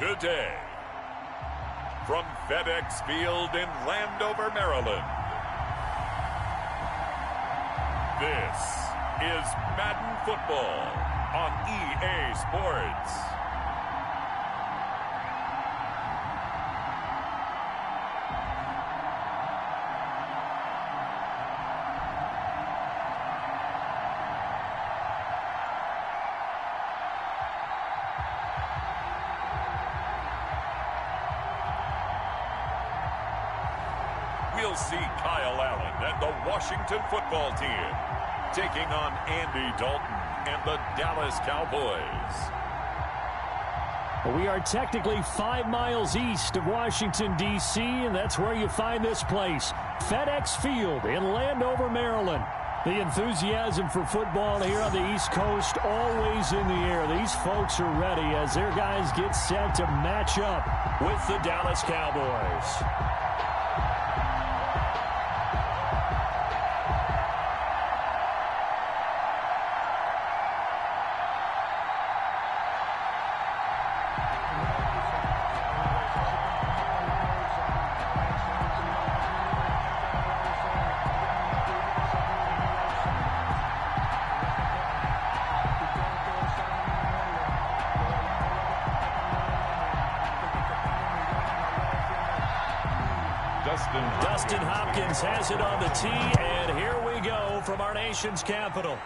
today. From FedEx Field in Landover, Maryland, this is Madden Football on EA Sports. We'll see Kyle Allen and the Washington football team taking on Andy Dalton and the Dallas Cowboys. We are technically 5 miles east of Washington, D.C., and that's where you find this place, FedEx Field in Landover, Maryland. The enthusiasm for football here on the East Coast always in the air. These folks are ready as their guys get set to match up with the Dallas Cowboys. Dustin Hopkins has it on the tee, and here we go from our nation's capital.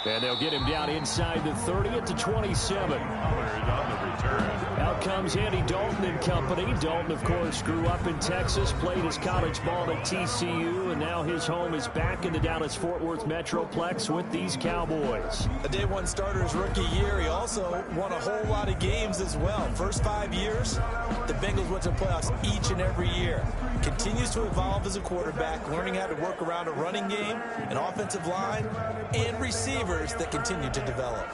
And they'll get him down inside the 30 at the 27. Out comes Andy Dalton and company. Dalton, of course, grew up in Texas, played his college ball at TCU, and now his home is back in the Dallas-Fort Worth Metroplex with these Cowboys. A day one starter his rookie year. He also won a whole lot of games as well. First 5 years, the Bengals went to the playoffs each and every year. Continues to evolve as a quarterback, learning how to work around a running game, an offensive line, and receivers that continue to develop.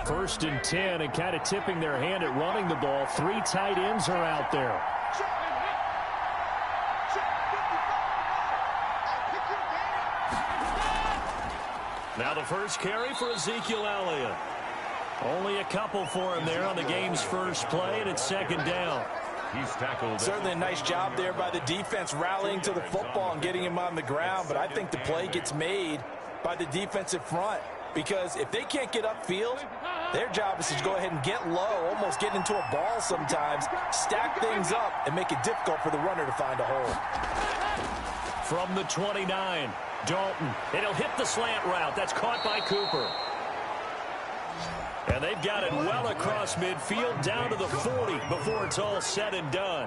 First and 10, and kind of tipping their hand at running the ball. 3 tight ends are out there. Now the first carry for Ezekiel Elliott. Only a couple for him there on the game's first play, and it's second down. He's tackled. Certainly a nice job there by the defense rallying to the football and getting him on the ground, but I think the play gets made by the defensive front because if they can't get upfield, their job is to go ahead and get low, almost get into a ball sometimes, stack things up, and make it difficult for the runner to find a hole. From the 29, Dalton. It'll hit the slant route. That's caught by Cooper. And they've got it well across midfield down to the 40 before it's all said and done.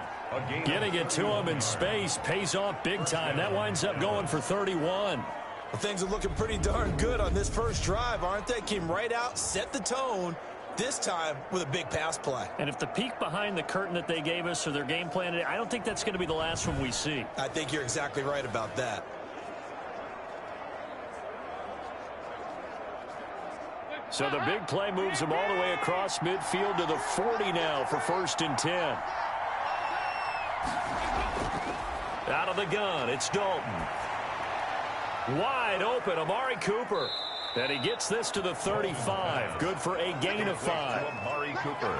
Getting it to him in space pays off big time. That winds up going for 31. Well, things are looking pretty darn good on this first drive, aren't they? Came right out, set the tone, this time with a big pass play. And if the peek behind the curtain that they gave us or their game plan, I don't think that's going to be the last one we see. I think you're exactly right about that. So the big play moves them all the way across midfield to the 40 now for first and 10. Out of the gun, it's Dalton. Wide open, Amari Cooper. And he gets this to the 35. Good for a gain of 5. Amari Cooper.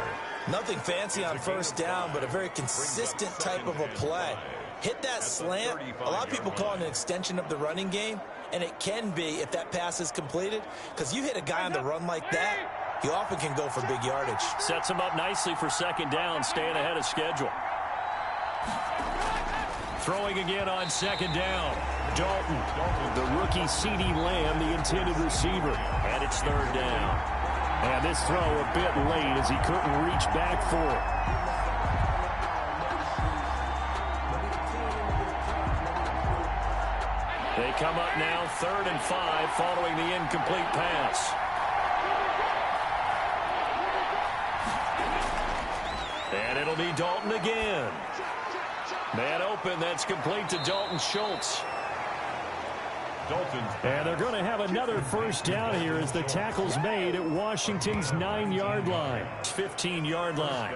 Nothing fancy on first down, but a very consistent type of a play. Hit that slant. A lot of people call it an extension of the running game. And it can be if that pass is completed, because you hit a guy on the run like that, he often can go for big yardage. Sets him up nicely for second down, staying ahead of schedule. Throwing again on second down. Dalton, the rookie CeeDee Lamb, the intended receiver. And it's third down. And this throw a bit late as he couldn't reach back for it. They come up now 3rd and 5 following the incomplete pass. And it'll be Dalton again. Man open, that's complete to Dalton Schultz. And they're going to have another first down here as the tackle's made at Washington's 9-yard line. 15-yard line.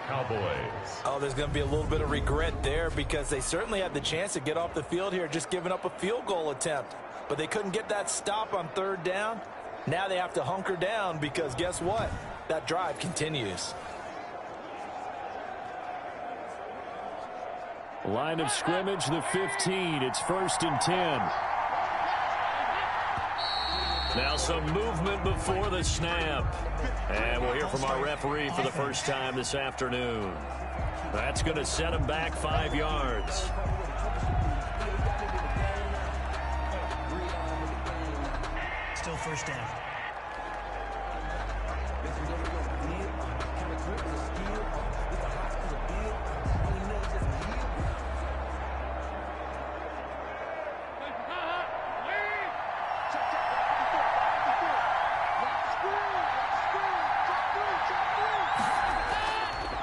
Cowboys. Oh, there's going to be a little bit of regret there because they certainly had the chance to get off the field here, just giving up a field goal attempt. But they couldn't get that stop on third down. Now they have to hunker down because guess what? That drive continues. Line of scrimmage, the 15. It's 1st and 10. Now some movement before the snap. And we'll hear from our referee for the first time this afternoon. That's going to set him back 5 yards. Still first down.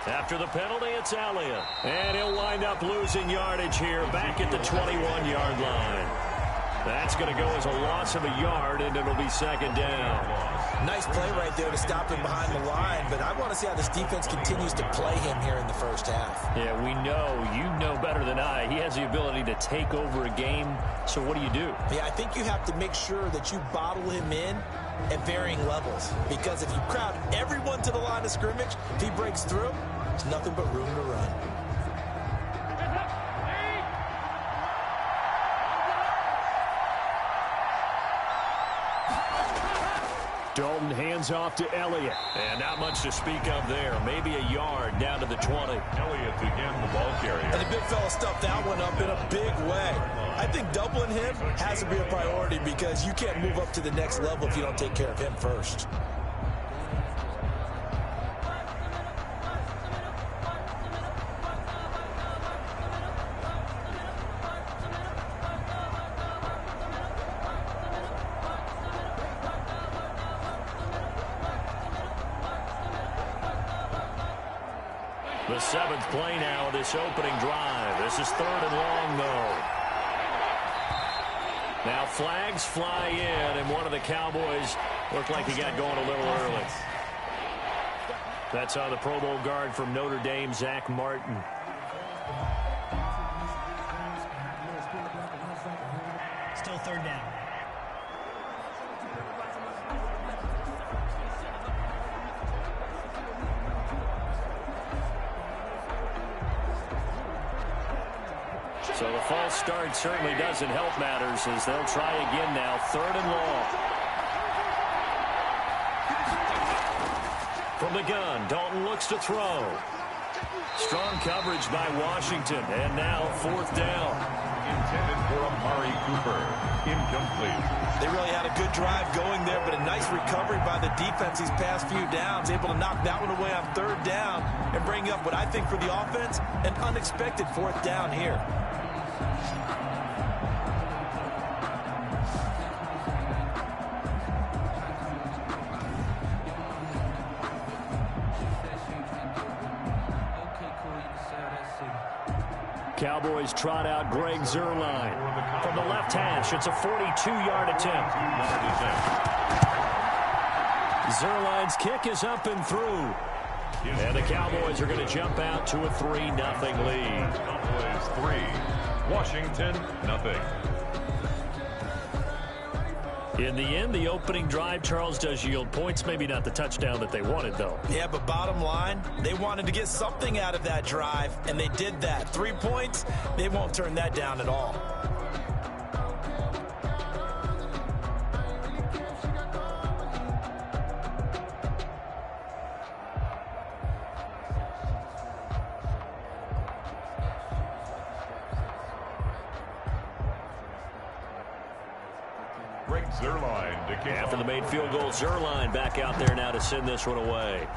After the penalty, it's Elliott. And he'll wind up losing yardage here back at the 21-yard line. That's going to go as a loss of a yard, and it'll be 2nd down. Nice play right there to stop him behind the line, but I want to see how this defense continues to play him here in the first half. Yeah, we know. You know better than I. He has the ability to take over a game, so what do you do? Yeah, I think you have to make sure that you bottle him in at varying levels, because if you crowd everyone to the line of scrimmage, if he breaks through, there's nothing but room to run. Dalton hands off to Elliott. And not much to speak of there. Maybe a yard down to the 20. Elliott again, the ball carrier. And the big fella stuffed that one up in a big way. I think doubling him has to be a priority because you can't move up to the next level if you don't take care of him first. The 7th play now of this opening drive. This is 3rd and long, though. Now flags fly in, and one of the Cowboys looked like he got going a little early. That's on the Pro Bowl guard from Notre Dame, Zach Martin. Still 3rd down. So the false start certainly doesn't help matters as they'll try again now. 3rd and long. From the gun, Dalton looks to throw. Strong coverage by Washington, and now 4th down. Intended for Amari Cooper. Incomplete. They really had a good drive going there, but a nice recovery by the defense these past few downs, able to knock that one away on 3rd down and bring up what I think for the offense, an unexpected 4th down here. Cowboys trot out Greg Zuerlein. From the left hash, it's a 42-yard attempt. Zuerlein's kick is up and through. And the Cowboys are going to jump out to a 3-0 lead. Cowboys 3, Washington 0. In the end, the opening drive, Charles, does yield points. Maybe not the touchdown that they wanted, though. Yeah, but bottom line, they wanted to get something out of that drive, and they did that. 3 points, they won't turn that down at all. After the made field goal, Zuerlein back out there now to send this one away.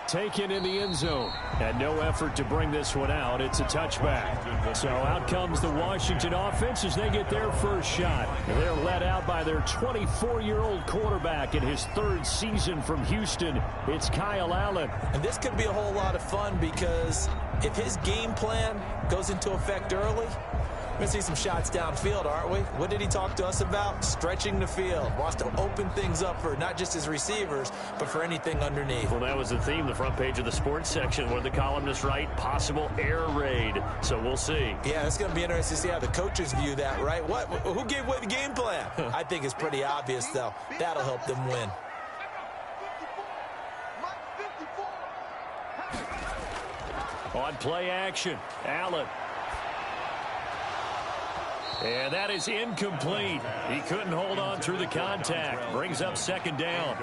Taken in the end zone. And no effort to bring this one out. It's a touchback. So out comes the Washington offense as they get their first shot. They're led out by their 24-year-old quarterback in his 3rd season from Houston. It's Kyle Allen. And this could be a whole lot of fun because if his game plan goes into effect early, We're going to see some shots downfield, aren't we? What did he talk to us about? Stretching the field. Wants to open things up for not just his receivers, but for anything underneath. Well, that was the theme, the front page of the sports section, where the columnists write possible air raid. So we'll see. Yeah, it's going to be interesting to see how the coaches view that, right? Who gave away the game plan? I think it's pretty obvious, though. That'll help them win. On play action, Allen. And that is incomplete. He couldn't hold on through the contact. Brings up second down.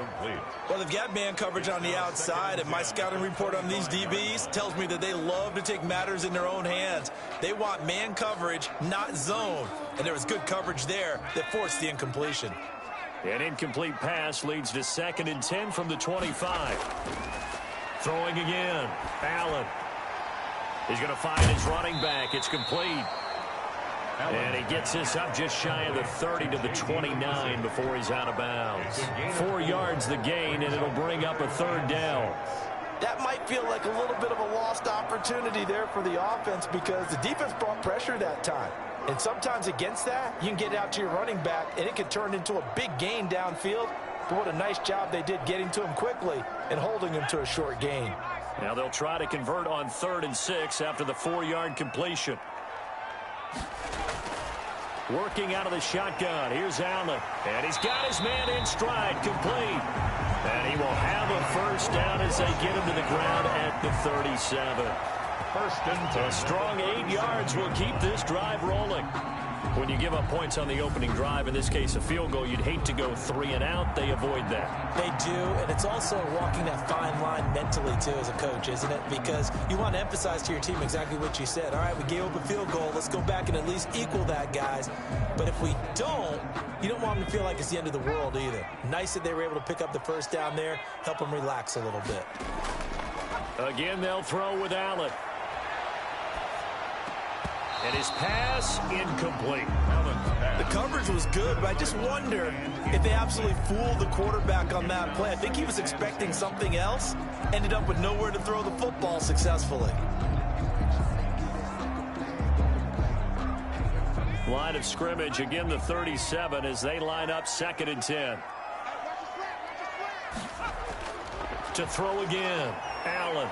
Well, they've got man coverage on the outside, and my scouting report on these DBs tells me that they love to take matters in their own hands. They want man coverage, not zone. And there was good coverage there that forced the incompletion. An incomplete pass leads to 2nd and 10 from the 25. Throwing again. Allen. He's going to find his running back. It's complete. And he gets this up just shy of the 30 to the 29 before he's out of bounds. 4 yards the gain, and it'll bring up a 3rd down. That might feel like a little bit of a lost opportunity there for the offense because the defense brought pressure that time. And sometimes against that, you can get it out to your running back, and it can turn into a big gain downfield. But what a nice job they did getting to him quickly and holding him to a short gain. Now they'll try to convert on 3rd and 6 after the 4-yard completion. Working out of the shotgun. Here's Allen. And he's got his man in stride. Complete. And he will have a 1st down as they get him to the ground at the 37. 1st and 10. A strong 8 yards will keep this drive rolling. When you give up points on the opening drive, in this case a field goal, you'd hate to go 3 and out. They avoid that. They do, and it's also walking that fine line mentally, too, as a coach, isn't it? Because you want to emphasize to your team exactly what you said. All right, we gave up a field goal. Let's go back and at least equal that, guys. But if we don't, you don't want them to feel like it's the end of the world either. Nice that they were able to pick up the 1st down there, help them relax a little bit. Again, they'll throw with Allen. And his pass incomplete. The coverage was good, but I just wonder if they absolutely fooled the quarterback on that play. I think he was expecting something else, ended up with nowhere to throw the football successfully. Line of scrimmage, again the 37 as they line up 2nd and 10. To throw again, Allen.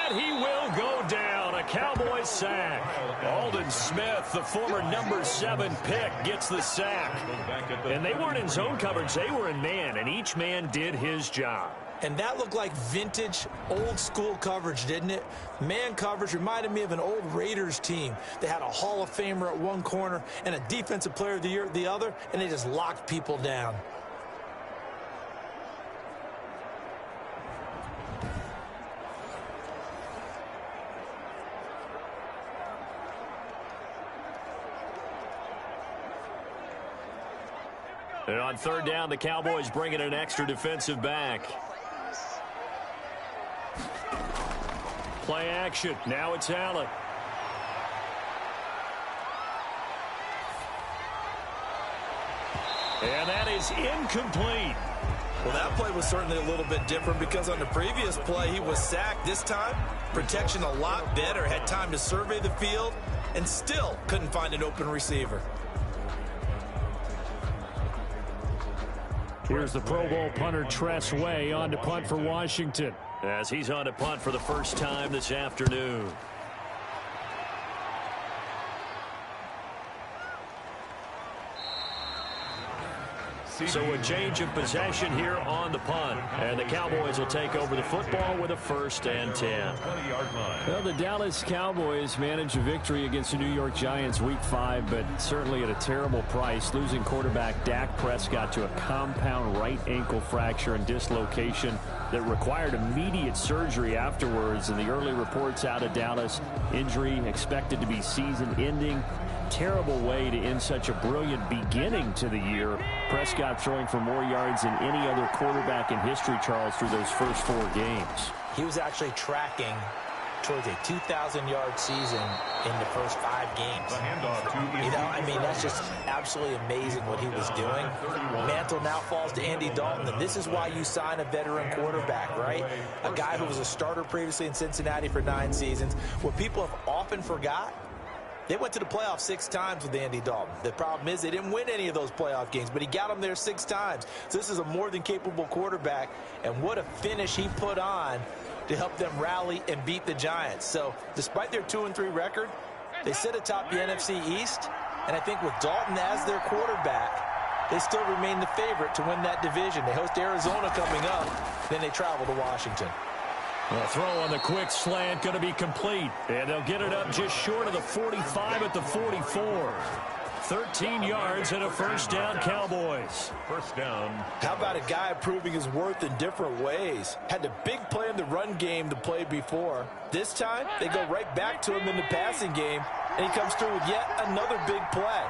And he will go down. A Cowboys sack. Aldon Smith, the former number 7 pick, gets the sack. And they weren't in zone coverage. They were in man, and each man did his job. And that looked like vintage, old-school coverage, didn't it? Man coverage reminded me of an old Raiders team. They had a Hall of Famer at one corner and a Defensive Player of the Year at the other, and they just locked people down. And on 3rd down, the Cowboys bring in an extra defensive back. Play action. Now it's Allen. And that is incomplete. Well, that play was certainly a little bit different because on the previous play, he was sacked. This time, protection a lot better. Had time to survey the field and still couldn't find an open receiver. Here's the Pro Bowl punter Tress Way on to punt for Washington as he's on to punt for the first time this afternoon. So a change of possession here on the punt. And the Cowboys will take over the football with a 1st and 10. Well, the Dallas Cowboys managed a victory against the New York Giants Week 5, but certainly at a terrible price. Losing quarterback Dak Prescott to a compound right ankle fracture and dislocation that required immediate surgery afterwards. And the early reports out of Dallas, injury expected to be season-ending. Terrible way to end such a brilliant beginning to the year. Prescott throwing for more yards than any other quarterback in history, Charles, through those first 4 games. He was actually tracking towards a 2,000-yard season in the first 5 games. You know, I mean, that's just absolutely amazing what he was doing. Mantle now falls to Andy Dalton, and this is why you sign a veteran quarterback, right? A guy who was a starter previously in Cincinnati for 9 seasons. What people have often forgot They went to the playoffs 6 times with Andy Dalton. The problem is they didn't win any of those playoff games, but he got them there 6 times. So this is a more than capable quarterback, and what a finish he put on to help them rally and beat the Giants. So despite their 2-3 record, they sit atop the NFC East, and I think with Dalton as their quarterback, they still remain the favorite to win that division. They host Arizona coming up, then they travel to Washington. The throw on the quick slant going to be complete, and they'll get it up just short of the 45 at the 44. 13 yards and a first down, Cowboys. First down. How about a guy proving his worth in different ways? Had the big play in the run game to play before. This time, they go right back to him in the passing game, and he comes through with yet another big play.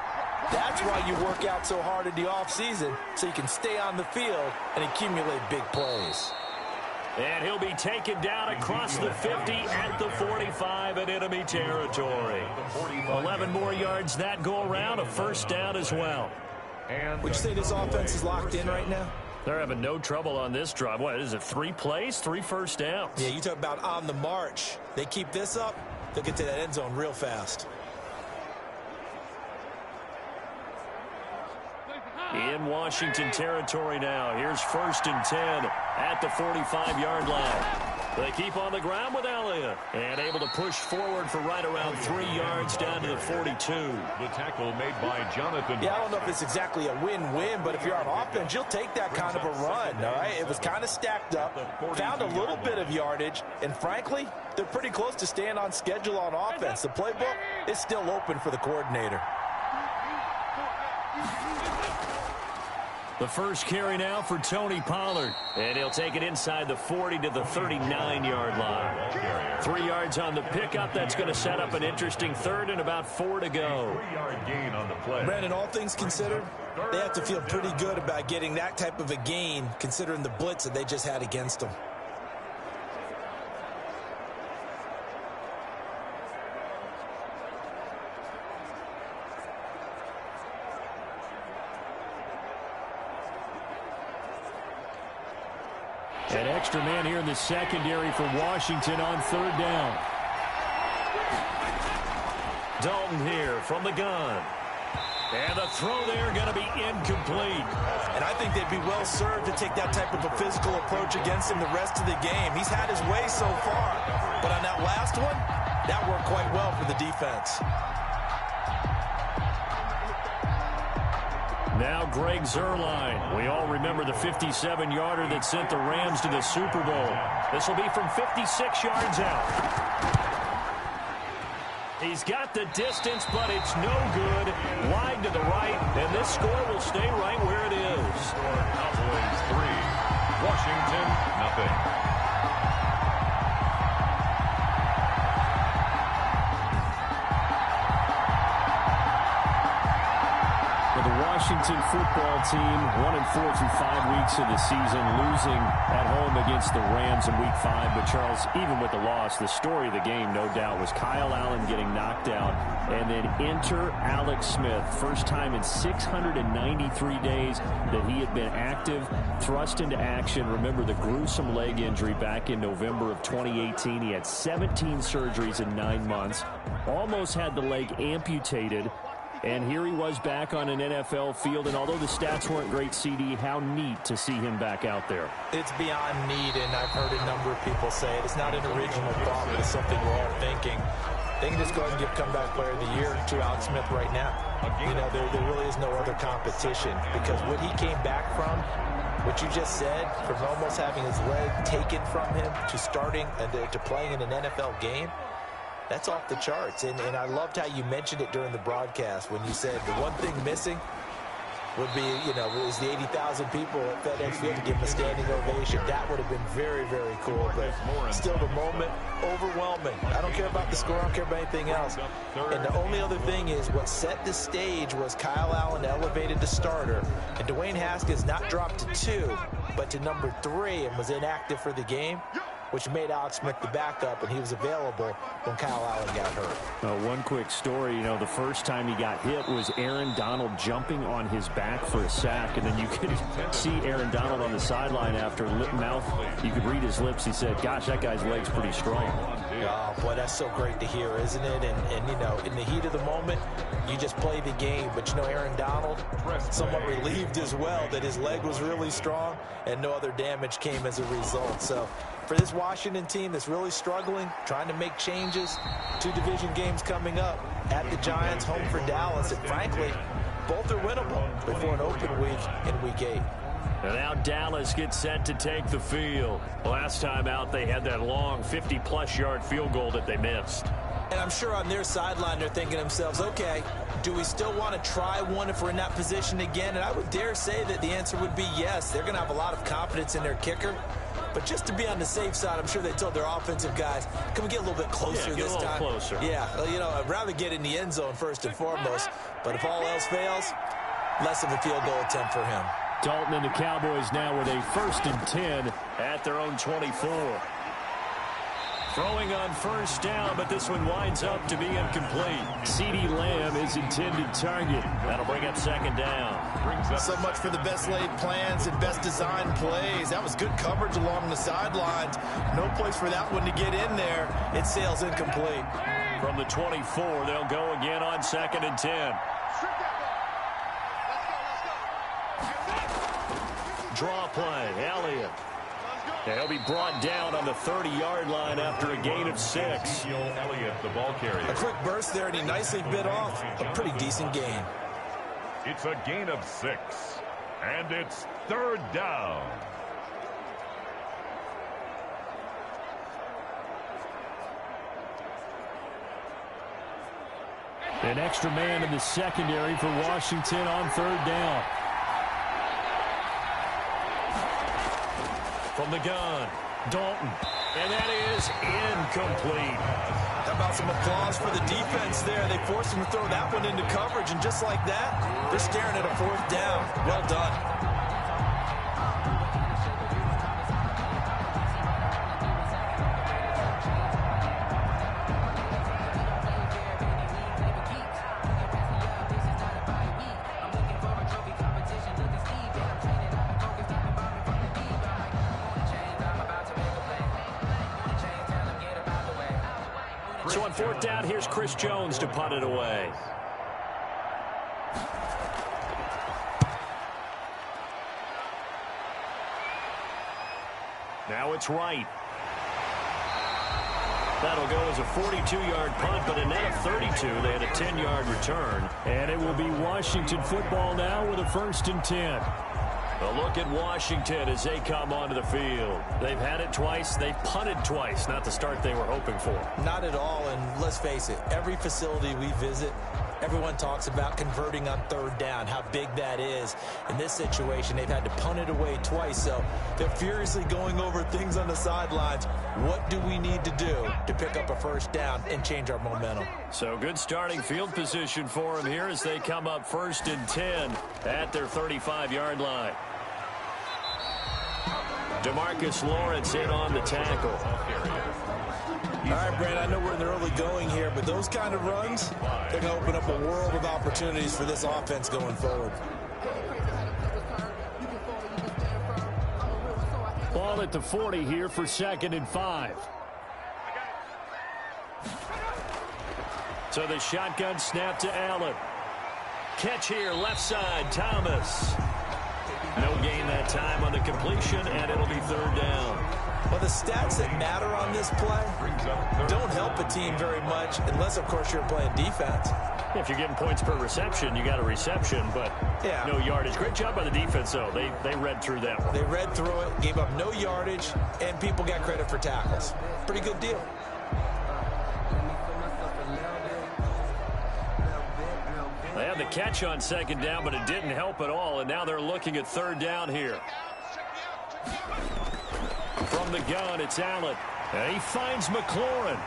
That's why you work out so hard in the offseason, so you can stay on the field and accumulate big plays. And he'll be taken down across the 50 at the 45 in enemy territory. 11 more yards that go around, a first down as well. Would you say this offense is locked in right now? They're having no trouble on this drive. What is it, 3 plays, 3 first downs? Yeah, you talk about on the march. They keep this up, they'll get to that end zone real fast. In Washington territory now. Here's 1st and 10 at the 45-yard line. They keep on the ground with Elliott and able to push forward for right around 3 yards down to the 42. The tackle made by Jonathan. Yeah, I don't know if it's exactly a win-win, but if you're on offense, you'll take that kind of a run, all right? It was kind of stacked up, found a little bit of yardage, and frankly, they're pretty close to staying on schedule on offense. The playbook is still open for the coordinator. The first carry now for Tony Pollard. And he'll take it inside the 40 to the 39-yard line. 3 yards on the pickup. That's going to set up an interesting 3rd and about 4 to go. 3-yard gain on the play. Brandon, all things considered, they have to feel pretty good about getting that type of a gain considering the blitz that they just had against them. An extra man here in the secondary for Washington on 3rd down. Dalton here from the gun. And the throw there going to be incomplete. And I think they'd be well served to take that type of a physical approach against him the rest of the game. He's had his way so far. But on that last one, that worked quite well for the defense. Now Greg Zuerlein. We all remember the 57-yarder that sent the Rams to the Super Bowl. This will be from 56 yards out. He's got the distance, but it's no good. Wide to the right, and this score will stay right where it is. Cowboys 3, Washington nothing. Washington football team 1-4 through 5 weeks of the season, losing at home against the Rams in week 5. But Charles, even with the loss, the story of the game, no doubt, was Kyle Allen getting knocked out, and then enter Alex Smith. First time in 693 days that he had been active, thrust into action. Remember the gruesome leg injury back in November of 2018. He had 17 surgeries in 9 months, almost had the leg amputated. And here he was back on an NFL field, and although the stats weren't great, CD, how neat to see him back out there. It's beyond neat, and I've heard a number of people say it. It's not an original thought, but it's something we're all thinking. They can just go ahead and give Comeback Player of the Year to Alex Smith right now. You know, there really is no other competition, because what he came back from, what you just said, from almost having his leg taken from him to starting and to playing in an NFL game, that's off the charts, and I loved how you mentioned it during the broadcast when you said the one thing missing would be, you know, is the 80,000 people at FedEx Field to give him a standing ovation. That would have been very, very cool, but still the moment, overwhelming. I don't care about the score. I don't care about anything else. And the only other thing is what set the stage was Kyle Allen elevated to starter, and Dwayne Haskins not dropped to 2, but to number 3 and was inactive for the game. which made Alex Smith the backup, and he was available when Kyle Allen got hurt. One quick story, the first time he got hit was Aaron Donald jumping on his back for a sack, and then you could see Aaron Donald on the sideline after lip mouth. You could read his lips. He said, gosh, that guy's leg's pretty strong. Oh, boy, that's so great to hear, isn't it? And in the heat of the moment, you just play the game. But, Aaron Donald, somewhat relieved as well that his leg was really strong and no other damage came as a result. So for this Washington team that's really struggling, trying to make changes, 2 division games coming up, at the Giants, home for Dallas, and frankly, both are winnable before an open week in Week 8. And now Dallas gets set to take the field. Last time out, they had that long 50-plus yard field goal that they missed. And I'm sure on their sideline, they're thinking to themselves, okay, do we still want to try one if we're in that position again? And I would dare say that the answer would be yes. They're going to have a lot of confidence in their kicker. But just to be on the safe side, I'm sure they told their offensive guys, can we get a little bit closer this time? Closer. Yeah, well, I'd rather get in the end zone first and foremost. But if all else fails, less of a field goal attempt for him. Dalton and the Cowboys now with a 1st and 10 at their own 24. Throwing on first down, but this one winds up to be incomplete. CeeDee Lamb is intended target. That'll bring up 2nd down. So much for the best laid plans and best designed plays. That was good coverage along the sidelines. No place for that one to get in there. It sails incomplete. From the 24, they'll go again on 2nd and 10. Draw play, Elliott. He'll be brought down on the 30-yard line after a gain of 6. Elliott, the ball carrier. A quick burst there, and he nicely bit off a pretty decent gain. It's a gain of 6, and it's 3rd down. An extra man in the secondary for Washington on 3rd down. From the gun, Dalton. And that is incomplete. How about some applause for the defense there? They forced him to throw that one into coverage, and just like that, they're staring at a 4th down. Well done. So on 4th down, here's Chris Jones to punt it away. Now it's Wright. That'll go as a 42-yard punt, but a net of 32. They had a 10-yard return. And it will be Washington football now with a 1st and 10. A look at Washington as they come onto the field. They've had it twice. They've punted twice. Not the start they were hoping for. Not at all, and let's face it, every facility we visit, everyone talks about converting on 3rd down, how big that is. In this situation, they've had to punt it away twice, so they're furiously going over things on the sidelines. What do we need to do to pick up a 1st down and change our momentum? So good starting field position for them here as they come up 1st and 10 at their 35-yard line. DeMarcus Lawrence in on the tackle. All right, Brand, I know we're in the early going here, but those kind of runs, they're going to open up a world of opportunities for this offense going forward. Ball at the 40 here for 2nd and 5. So the shotgun snap to Allen. Catch here, left side, Thomas. No gain that time on the completion, and it'll be 3rd down. Well, the stats that matter on this play don't help a team very much unless, of course, you're playing defense. If you're getting points per reception, you got a reception, but no yardage. Great job by the defense, though. They read through that one. They read through it, gave up no yardage, and people got credit for tackles. Pretty good deal. They had the catch on 2nd down, but it didn't help at all, and now they're looking at 3rd down here. From the gun, it's Allen. And he finds McLaurin.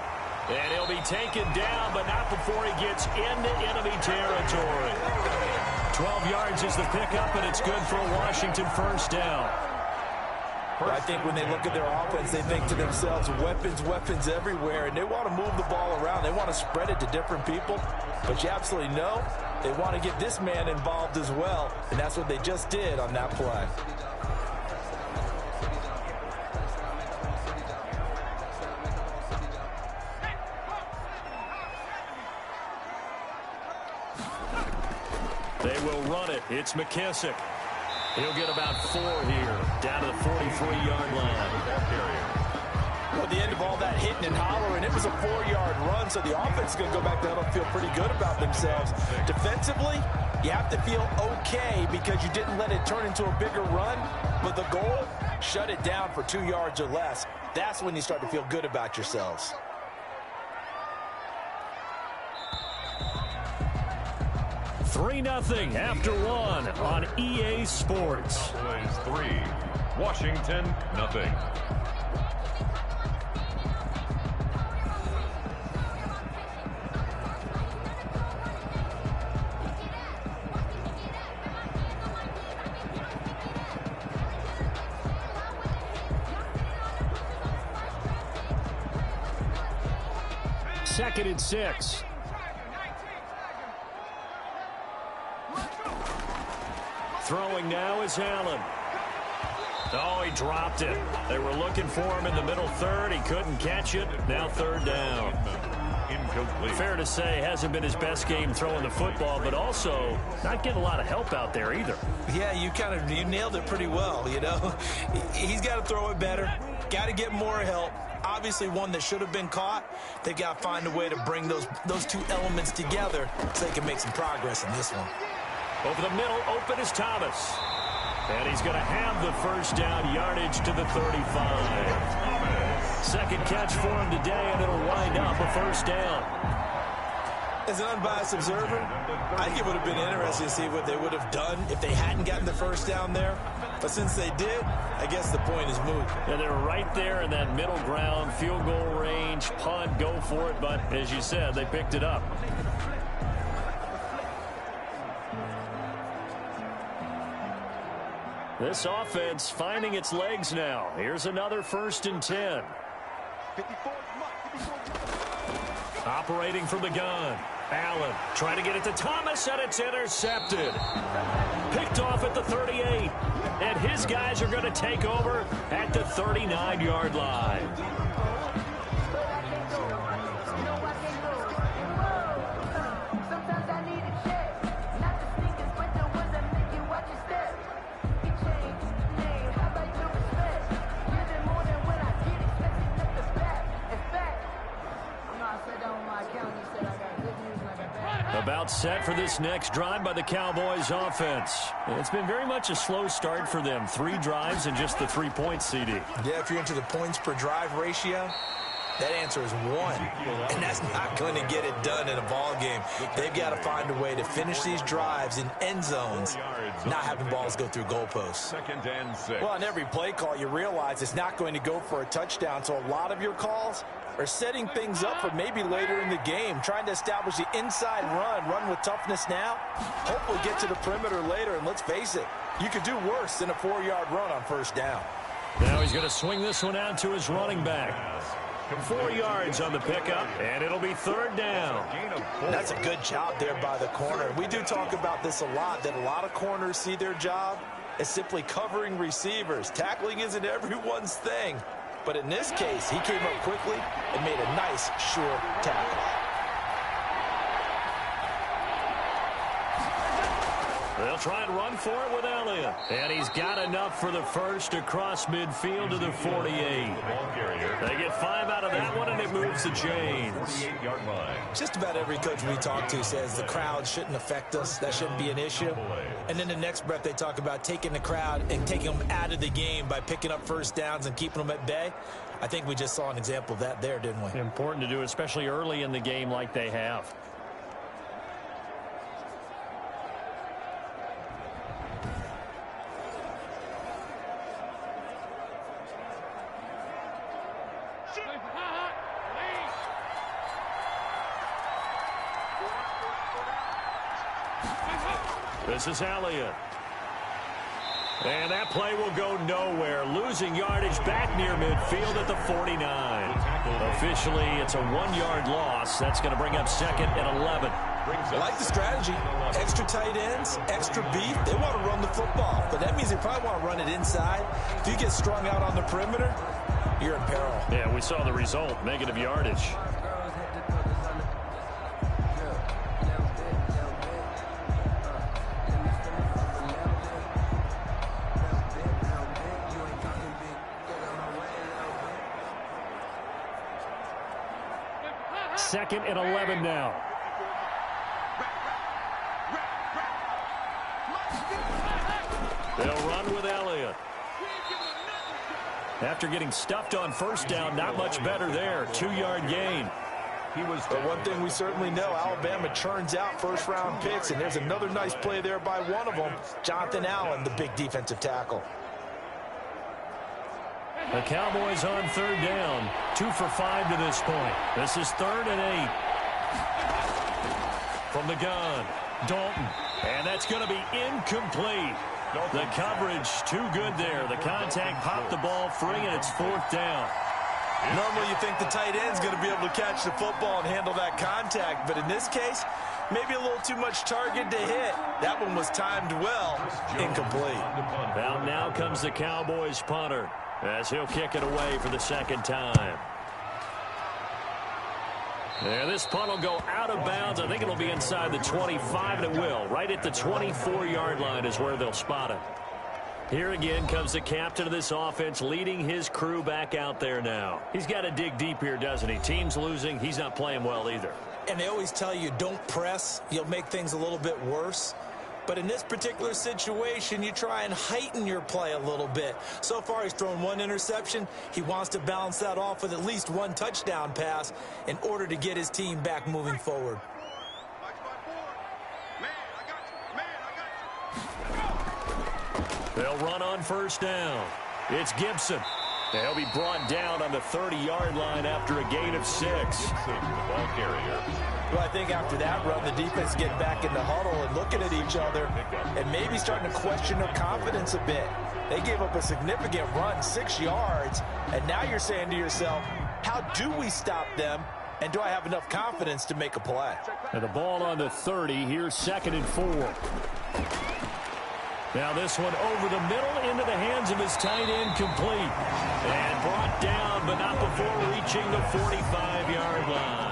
And he'll be taken down, but not before he gets into enemy territory. 12 yards is the pickup, and it's good for a Washington 1st down. I think when they look at their offense, they think to themselves, weapons everywhere, and they want to move the ball around. They want to spread it to different people, but you absolutely know they want to get this man involved as well, and that's what they just did on that play. They will run it. It's McKissick. He'll get about 4 here, down to the 43-yard line. Well, at the end of all that hitting and hollering, it was a 4-yard run, so the offense is going to go back down and feel pretty good about themselves. Defensively, you have to feel okay because you didn't let it turn into a bigger run, but the goal, shut it down for 2 yards or less. That's when you start to feel good about yourselves. 3-0 after 1 on EA Sports. Cowboys 3, Washington 0. Second and 6. Throwing now is Allen. Oh, he dropped it. They were looking for him in the middle third. He couldn't catch it. Now third down. Incomplete. Fair to say, hasn't been his best game throwing the football, but also not getting a lot of help out there either. Yeah, you nailed it pretty well, you know. He's got to throw it better. Got to get more help. Obviously one that should have been caught. They've got to find a way to bring those two elements together so they can make some progress in this one. Over the middle, open is Thomas. And he's going to have the first down, yardage to the 35. Second catch for him today, and it'll wind up a first down. As an unbiased observer, I think it would have been interesting to see what they would have done if they hadn't gotten the first down there. But since they did, I guess the point is moot. And they're right there in that middle ground, field goal range, punt, go for it. But as you said, they picked it up. This offense finding its legs now. Here's another 1st and 10. Operating from the gun. Allen trying to get it to Thomas, and it's intercepted. Picked off at the 38. And his guys are going to take over at the 39-yard line. About set for this next drive by the Cowboys offense. It's been very much a slow start for them. 3 drives and just the 3 points, CD. Yeah, if you're into the points per drive ratio, that answer is 1. And that's not going to get it done in a ball game. They've got to find a way to finish these drives in end zones, not having balls go through goalposts. 2nd and 6. Well, on every play call, you realize it's not going to go for a touchdown. So a lot of your calls are setting things up for maybe later in the game, trying to establish the inside run with toughness now. Hopefully get to the perimeter later, and let's face it, you could do worse than a 4-yard run on first down. Now he's going to swing this one out to his running back. 4 yards on the pickup, and it'll be third down. That's a good job there by the corner. We do talk about this a lot, that a lot of corners see their job as simply covering receivers. Tackling isn't everyone's thing. But in this case, he came up quickly and made a nice, sure tackle. They'll try and run for it with Elliott. And he's got enough for the first across midfield to the 48. They get 5 out of that one, and it moves the chains. Just about every coach we talk to says the crowd shouldn't affect us. That shouldn't be an issue. And then the next breath they talk about taking the crowd and taking them out of the game by picking up first downs and keeping them at bay. I think we just saw an example of that there, didn't we? Important to do, especially early in the game like they have. This is Elliott. And that play will go nowhere. Losing yardage back near midfield at the 49. Officially, it's a 1-yard loss. That's going to bring up 2nd and 11. I like the strategy. Extra tight ends, extra beef. They want to run the football, but that means they probably want to run it inside. If you get strung out on the perimeter, you're in peril. Yeah, we saw the result. Negative yardage. Second and 11 now. They'll run with Elliott. After getting stuffed on first down, not much better there. 2-yard gain. But one thing we certainly know, Alabama churns out first-round picks, and there's another nice play there by one of them, Jonathan Allen, the big defensive tackle. The Cowboys on 3rd down. 2 for 5 to this point. This is 3rd and 8. From the gun, Dalton. And that's going to be incomplete. The coverage too good there. The contact popped the ball free, and it's 4th down. Normally you think the tight end's going to be able to catch the football and handle that contact, but in this case, maybe a little too much target to hit. That one was timed well. Incomplete. Now comes the Cowboys punter, as he'll kick it away for the 2nd time. Yeah, this punt will go out of bounds. I think it'll be inside the 25, and it will. Right at the 24-yard line is where they'll spot it. Here again comes the captain of this offense, leading his crew back out there now. He's got to dig deep here, doesn't he? Team's losing. He's not playing well either. And they always tell you, don't press. You'll make things a little bit worse. But in this particular situation, you try and heighten your play a little bit. So far, he's thrown 1 interception. He wants to balance that off with at least 1 touchdown pass in order to get his team back moving forward. They'll run on 1st down. It's Gibson. He'll be brought down on the 30-yard line after a gain of 6. The ball carrier. Well, I think after that run, the defense getting back in the huddle and looking at each other and maybe starting to question their confidence a bit. They gave up a significant run, 6 yards, and now you're saying to yourself, how do we stop them, and do I have enough confidence to make a play? And the ball on the 30. Here's 2nd and 4. Now this one over the middle into the hands of his tight end, complete. And brought down, but not before reaching the 45-yard line.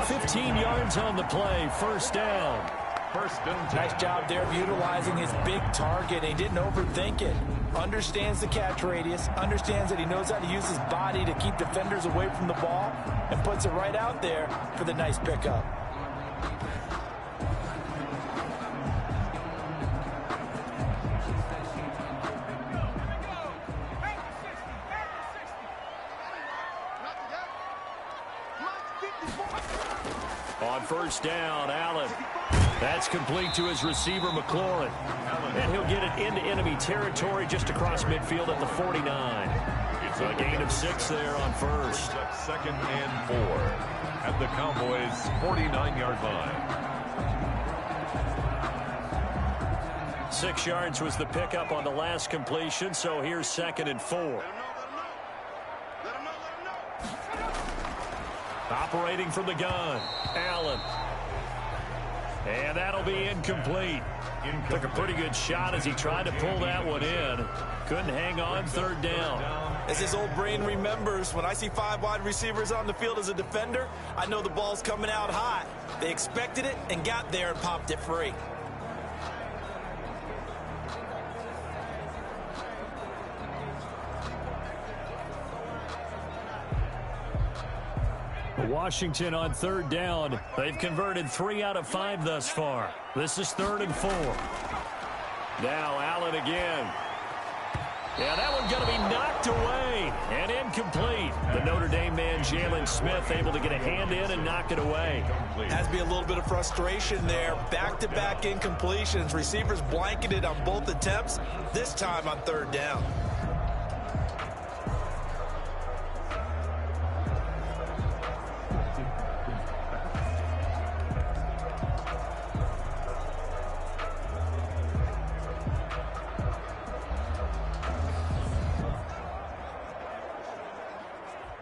15 yards on the play, 1st down. Nice job there of utilizing his big target. He didn't overthink it. Understands the catch radius, understands that he knows how to use his body to keep defenders away from the ball, and puts it right out there for the nice pickup. On 1st down, Allen. That's complete to his receiver, McLaurin. And he'll get it into enemy territory just across midfield at the 49. It's a gain of 6 there on 1st. 2nd and 4 at the Cowboys' 49-yard line. 6 yards was the pickup on the last completion, so here's 2nd and 4. Operating from the gun, Allen. And that'll be incomplete. Took a pretty good shot as he tried to pull that one in. Couldn't hang on, 3rd down. As his old brain remembers, when I see 5 wide receivers on the field as a defender, I know the ball's coming out hot. They expected it and got there and popped it free. Washington on 3rd down. They've converted 3 out of 5 thus far. This is 3rd and 4. Now Allen again. Yeah, that one's going to be knocked away and incomplete. The Notre Dame man, Jalen Smith, able to get a hand in and knock it away. Has to be a little bit of frustration there. Back-to-back incompletions. Receivers blanketed on both attempts, this time on 3rd down.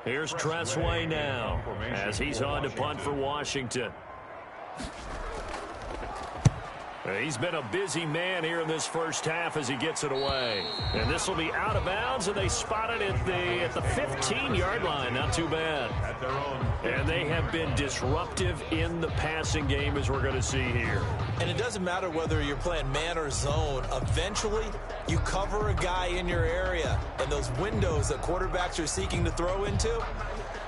Here's Tressway now as he's on to punt for Washington. He's been a busy man here in this first half as he gets it away. And this will be out of bounds, and they spot it at the 15-yard line. Not too bad. And they have been disruptive in the passing game, as we're going to see here. And it doesn't matter whether you're playing man or zone. Eventually, you cover a guy in your area, and those windows that quarterbacks are seeking to throw into,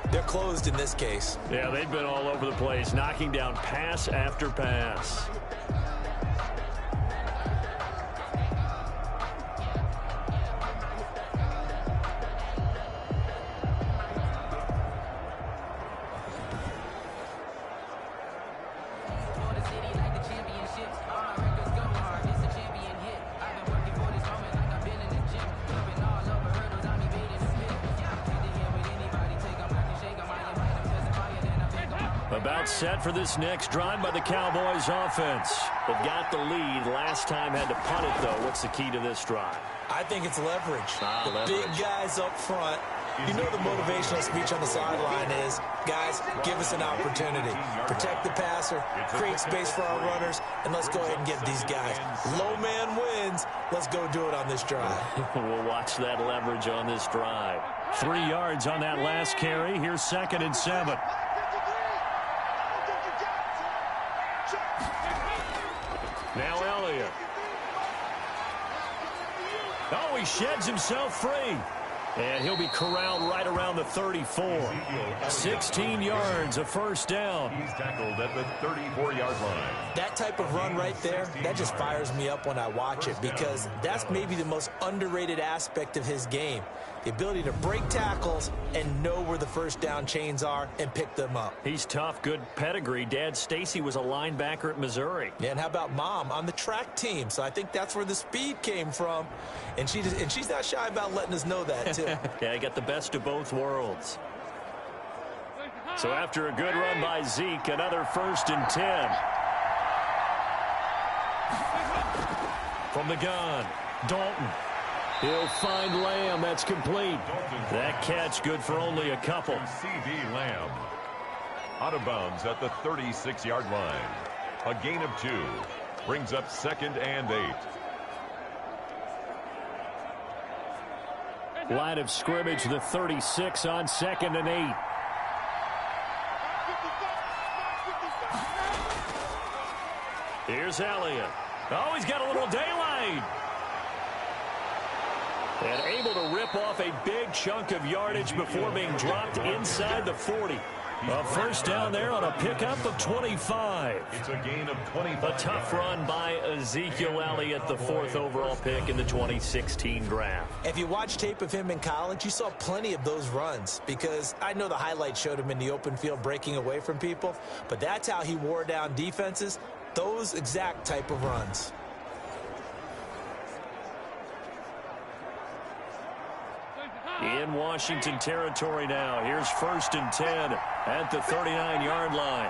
they're closed in this case. Yeah, they've been all over the place, knocking down pass after pass. About set for this next drive by the Cowboys offense. They've got the lead. Last time had to punt it, though. What's the key to this drive? I think it's leverage. Leverage. Big guys up front. You know the motivational speech on the sideline is, guys, give us an opportunity. Protect the passer, create space for our runners, and let's go ahead and get these guys. Low man wins. Let's go do it on this drive. We'll watch that leverage on this drive. 3 yards on that last carry. Here's 2nd and 7. Now Elliott. Oh, he sheds himself free. And he'll be corralled right around the 34. 16 yards, a first down. He's tackled at the 34-yard line. That type of run right there, that just fires me up when I watch it because that's maybe the most underrated aspect of his game. The ability to break tackles and know where the first down chains are and pick them up. He's tough, good pedigree. Dad Stacy was a linebacker at Missouri. Yeah, and how about Mom on the track team? So I think that's where the speed came from. And she's not shy about letting us know that, too. Yeah, he got the best of both worlds. So after a good run by Zeke, another 1st and 10. From the gun, Dalton. He'll find Lamb. That's complete. That catch good for only a couple. C.D. Lamb. Out of bounds at the 36-yard line. A gain of 2. Brings up 2nd and 8. Line of scrimmage, the 36 on 2nd and 8. Here's Elliott. Oh, he's got a little daylight. And able to rip off a big chunk of yardage before being dropped inside the 40. A first down there on a pickup of 25. It's a gain of 25. A tough run by Ezekiel Elliott, the 4th overall pick in the 2016 draft. If you watch tape of him in college, you saw plenty of those runs because I know the highlights showed him in the open field breaking away from people, but that's how he wore down defenses, those exact type of runs. In Washington territory now. Here's 1st and 10 at the 39-yard line.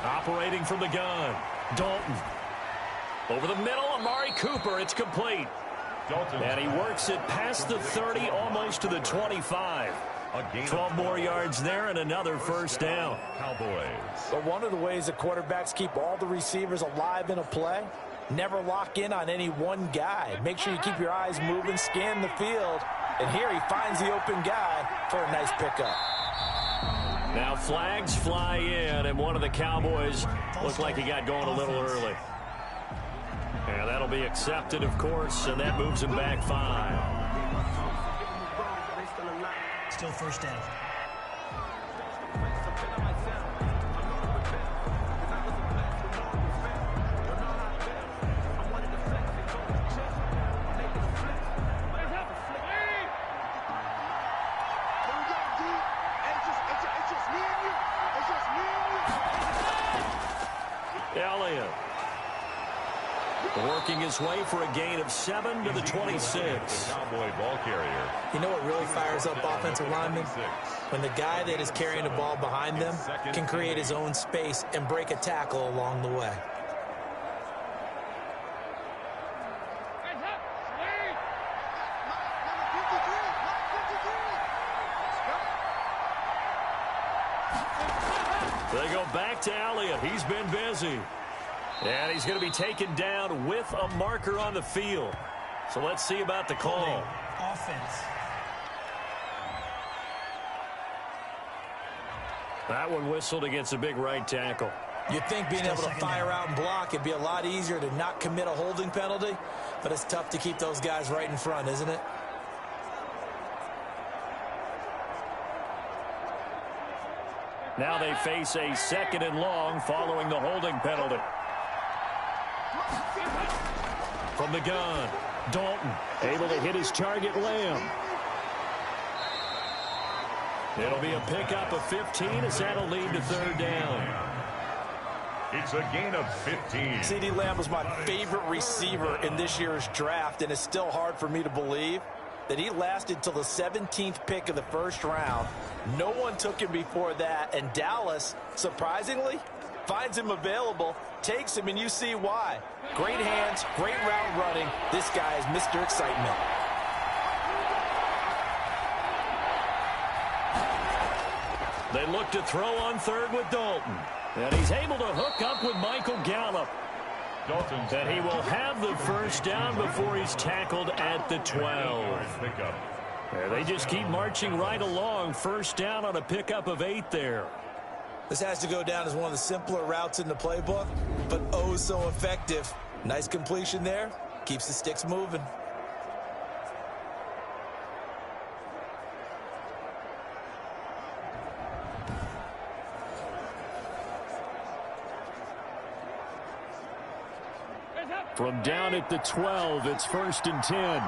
Operating from the gun, Dalton. Over the middle, Amari Cooper. It's complete. Dalton. And he works it past the 30, almost to the 25. 12 more yards there and another first down. Cowboys. But one of the ways that quarterbacks keep all the receivers alive in a play, never lock in on any one guy. Make sure you keep your eyes moving, scan the field, and here he finds the open guy for a nice pickup. Now flags fly in, and one of the Cowboys looked like he got going a little early. And that'll be accepted, of course, and that moves him back 5. Still first down. Elliott working his way for a gain of 7 to the 26. Cowboy ball carrier. You know what really fires up offensive linemen? When the guy that is carrying the ball behind them can create his own space and break a tackle along the way. They go back to Elliott. He's been busy. And he's going to be taken down with a marker on the field. So let's see about the call. Offense. That one whistled against a big right tackle. You'd think being able to fire out and block, it'd be a lot easier to not commit a holding penalty, but it's tough to keep those guys right in front, isn't it? Now they face a 2nd and long following the holding penalty. From the gun, Dalton able to hit his target, Lamb. It'll be a pickup of 15 as that'll lead to 3rd down. It's a gain of 15. CeeDee Lamb was my favorite receiver in this year's draft, and it's still hard for me to believe that he lasted till the 17th pick of the 1st round. No one took him before that, and Dallas, surprisingly, finds him available, takes him, and you see why. Great hands, great route running. This guy is Mr. Excitement. They look to throw on 3rd with Dalton. And he's able to hook up with Michael Gallup. And he will have the 1st down before he's tackled at the 12. They just keep marching right along. 1st down on a pickup of 8 there. This has to go down as one of the simpler routes in the playbook, but oh so effective. Nice completion there. Keeps the sticks moving. From down at the 12, it's 1st and 10.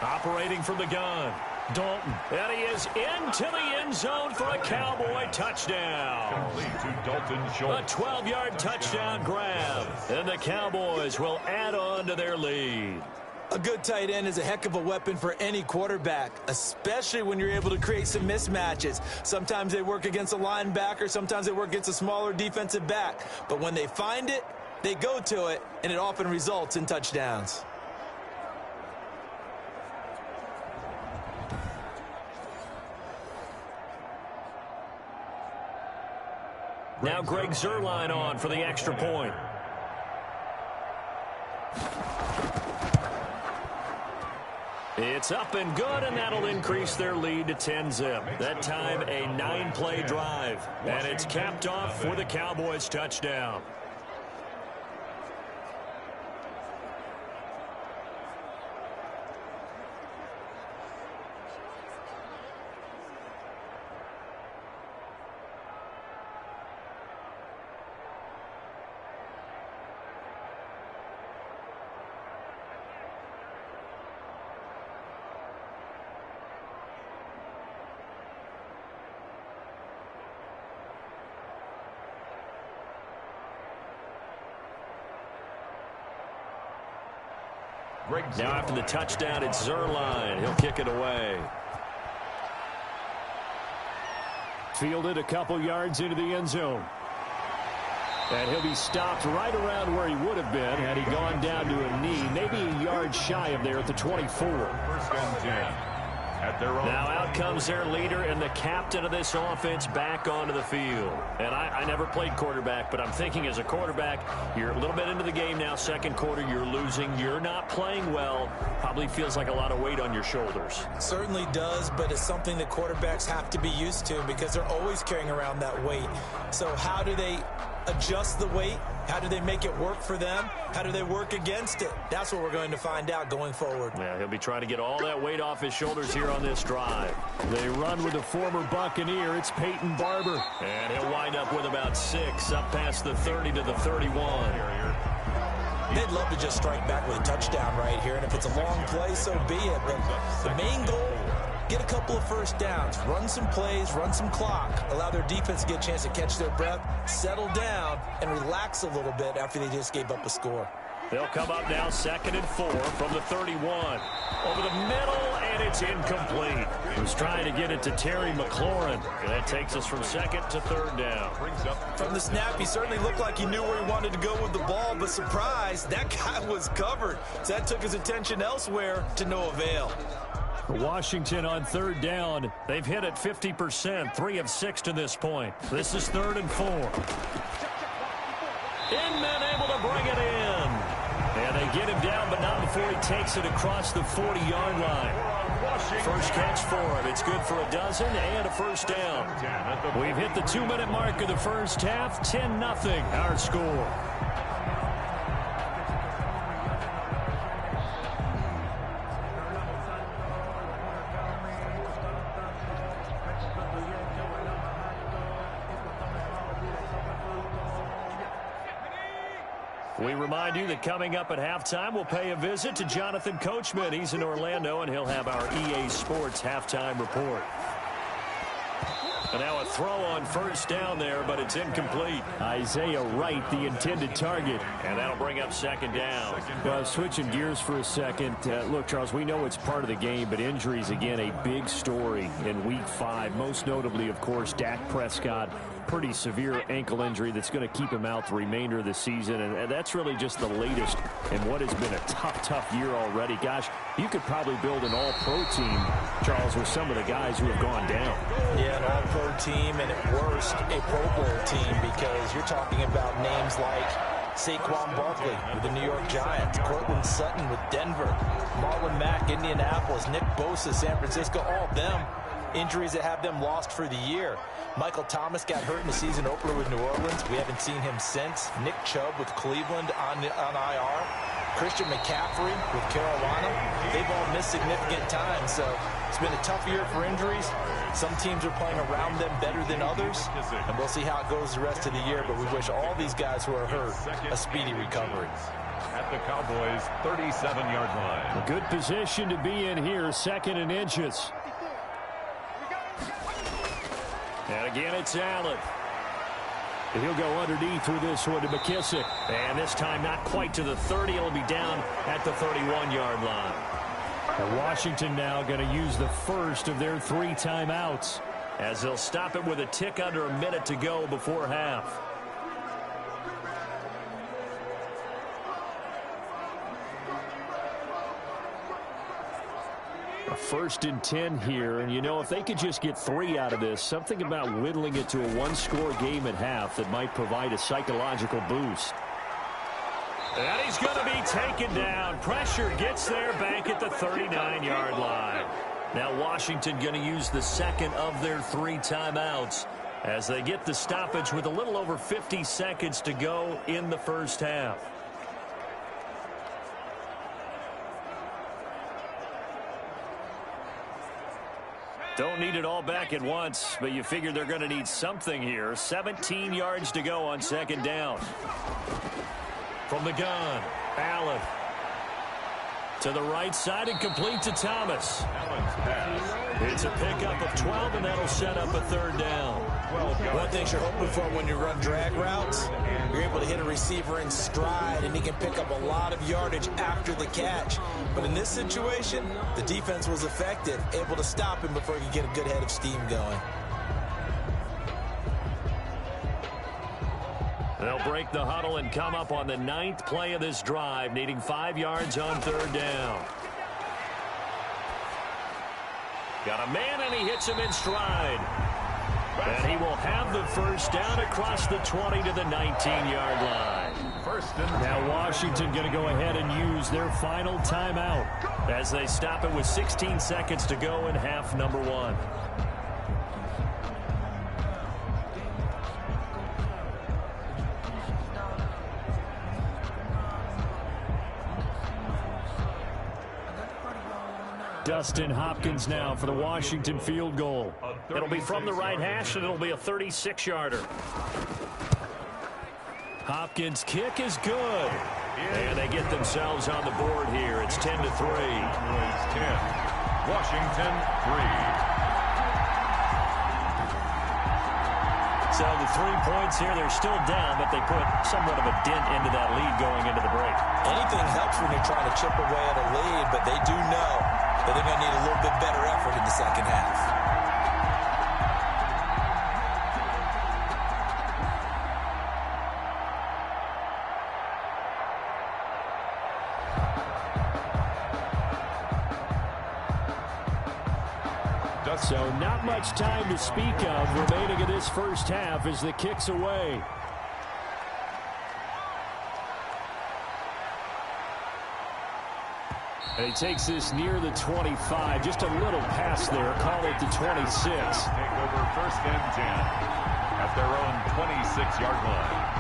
Operating from the gun, Dalton. And he is into the end zone for a Cowboy touchdown. A 12-yard touchdown grab. And the Cowboys will add on to their lead. A good tight end is a heck of a weapon for any quarterback, especially when you're able to create some mismatches. Sometimes they work against a linebacker, sometimes they work against a smaller defensive back. But when they find it, they go to it, and it often results in touchdowns. Now Greg Zuerlein on for the extra point. It's up and good, and that'll increase their lead to 10-zip. That time, a 9-play drive. And it's capped off for the Cowboys touchdown. Now after the touchdown, it's Zuerlein. He'll kick it away. Fielded a couple yards into the end zone. And he'll be stopped right around where he would have been had he gone down to a knee, maybe a yard shy of there at the 24. 1st and 10. At their own. Now out comes their leader and the captain of this offense back onto the field. And I never played quarterback, but I'm thinking as a quarterback, you're a little bit into the game now. 2nd quarter, you're losing. You're not playing well. Probably feels like a lot of weight on your shoulders. Certainly does, but it's something that quarterbacks have to be used to because they're always carrying around that weight. So how do they adjust the weight? How do they make it work for them? How do they work against it? That's what we're going to find out going forward. Yeah, he'll be trying to get all that weight off his shoulders here on this drive. They run with a former Buccaneer. It's Peyton Barber. And he'll wind up with about 6 up past the 30 to the 31. They'd love to just strike back with a touchdown right here, and if it's a long play, so be it. But the main goal, get a couple of 1st downs, run some plays, run some clock, allow their defense to get a chance to catch their breath, settle down, and relax a little bit after they just gave up a score. They'll come up now 2nd and 4 from the 31. Over the middle, and it's incomplete. He was trying to get it to Terry McLaurin. And that takes us from 2nd to 3rd down. From the snap, he certainly looked like he knew where he wanted to go with the ball, but surprise, that guy was covered. So that took his attention elsewhere to no avail. Washington on third down. They've hit it 50%, 3 of 6 to this point. This is 3rd and 4. Inman able to bring it in. And they get him down, but not before he takes it across the 40-yard line. First catch for him. It's good for a dozen and a first down. We've hit the 2-minute mark of the first half. 10-0 our score. We remind you that coming up at halftime, we'll pay a visit to Jonathan Coachman. He's in Orlando, and he'll have our EA Sports halftime report. And now a throw on first down there, but it's incomplete. Isaiah Wright, the intended target. And that'll bring up second down. Well, switching gears for a second. Look, Charles, we know it's part of the game, but injuries, again, a big story in Week 5. Most notably, of course, Dak Prescott. Pretty severe ankle injury that's going to keep him out the remainder of the season. And that's really just the latest in what has been a tough year already. Gosh, you could probably build an all-pro team, Charles, with some of the guys who have gone down. Yeah, an all-pro team, and at worst, a Pro Bowl team, because you're talking about names like Saquon Barkley with the New York Giants, Cortland Sutton with Denver, Marlon Mack, Indianapolis, Nick Bosa, San Francisco, all of them injuries that have them lost for the year. Michael Thomas got hurt in the season opener with New Orleans. We haven't seen him since. Nick Chubb with Cleveland on IR. Christian McCaffrey with Carolina. They've all missed significant time, so it's been a tough year for injuries. Some teams are playing around them better than others, and we'll see how it goes the rest of the year, but we wish all these guys who are hurt a speedy recovery. At the Cowboys' 37-yard line. A good position to be in here, 2nd and inches. And again, it's Allen. He'll go underneath with this one to McKissick. And this time not quite to the 30. It'll be down at the 31-yard line. And Washington now going to use the first of their 3 timeouts, as they'll stop it with a tick under a minute to go before half. A 1st and 10 here, and you know, if they could just get 3 out of this, something about whittling it to a 1-score game at half that might provide a psychological boost. And he's going to be taken down. Pressure gets there back at the 39-yard line. Now Washington going to use the 2nd of their 3 timeouts as they get the stoppage with a little over 50 seconds to go in the first half. Don't need it all back at once, but you figure they're going to need something here. 17 yards to go on 2nd down. From the gun, Allen. To the right side and complete to Thomas. It's a pickup of 12, and that'll set up a 3rd down. One thing you're hoping for when you run drag routes, you're able to hit a receiver in stride, and he can pick up a lot of yardage after the catch. But in this situation, the defense was effective, able to stop him before he could get a good head of steam going. They'll break the huddle and come up on the 9th play of this drive, needing 5 yards on 3rd down. Got a man, and he hits him in stride. And he will have the first down across the 20 to the 19-yard line. Now Washington going to go ahead and use their final timeout as they stop it with 16 seconds to go in half number 1. Dustin Hopkins now for the Washington field goal. It'll be from the right hash, and it'll be a 36-yarder. Hopkins' kick is good. And they get themselves on the board here. It's 10-3. 10. Washington 3. So the 3 points here, they're still down, but they put somewhat of a dent into that lead going into the break. Anything helps when you're trying to chip away at a lead, but they do know that they're going to need a little bit better effort in the second half. So not much time to speak of remaining in this first half as the kick's away. And he takes this near the 25. Just a little pass there. Call it the 26. Take over 1st and 10 at their own 26-yard line.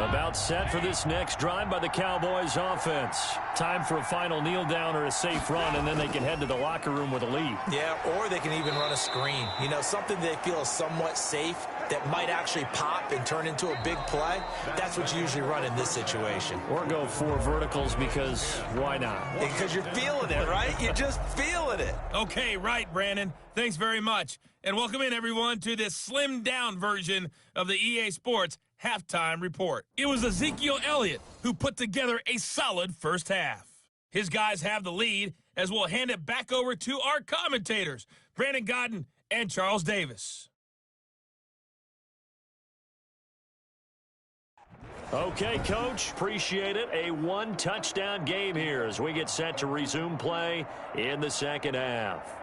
About set for this next drive by the Cowboys offense. Time for a final kneel down or a safe run, and then they can head to the locker room with a lead. Yeah, or they can even run a screen. You know, something they feel is somewhat safe that might actually pop and turn into a big play. That's what you usually run in this situation. Or go 4 verticals because why not? Because you're feeling it, right? You're just feeling it. Okay, right, Brandon. Thanks very much. And welcome in, everyone, to this slimmed-down version of the EA Sports Halftime Report. It was Ezekiel Elliott who put together a solid first half. His guys have the lead as we'll hand it back over to our commentators, Brandon Godden and Charles Davis. Okay, Coach, appreciate it. A 1-touchdown game here as we get set to resume play in the second half.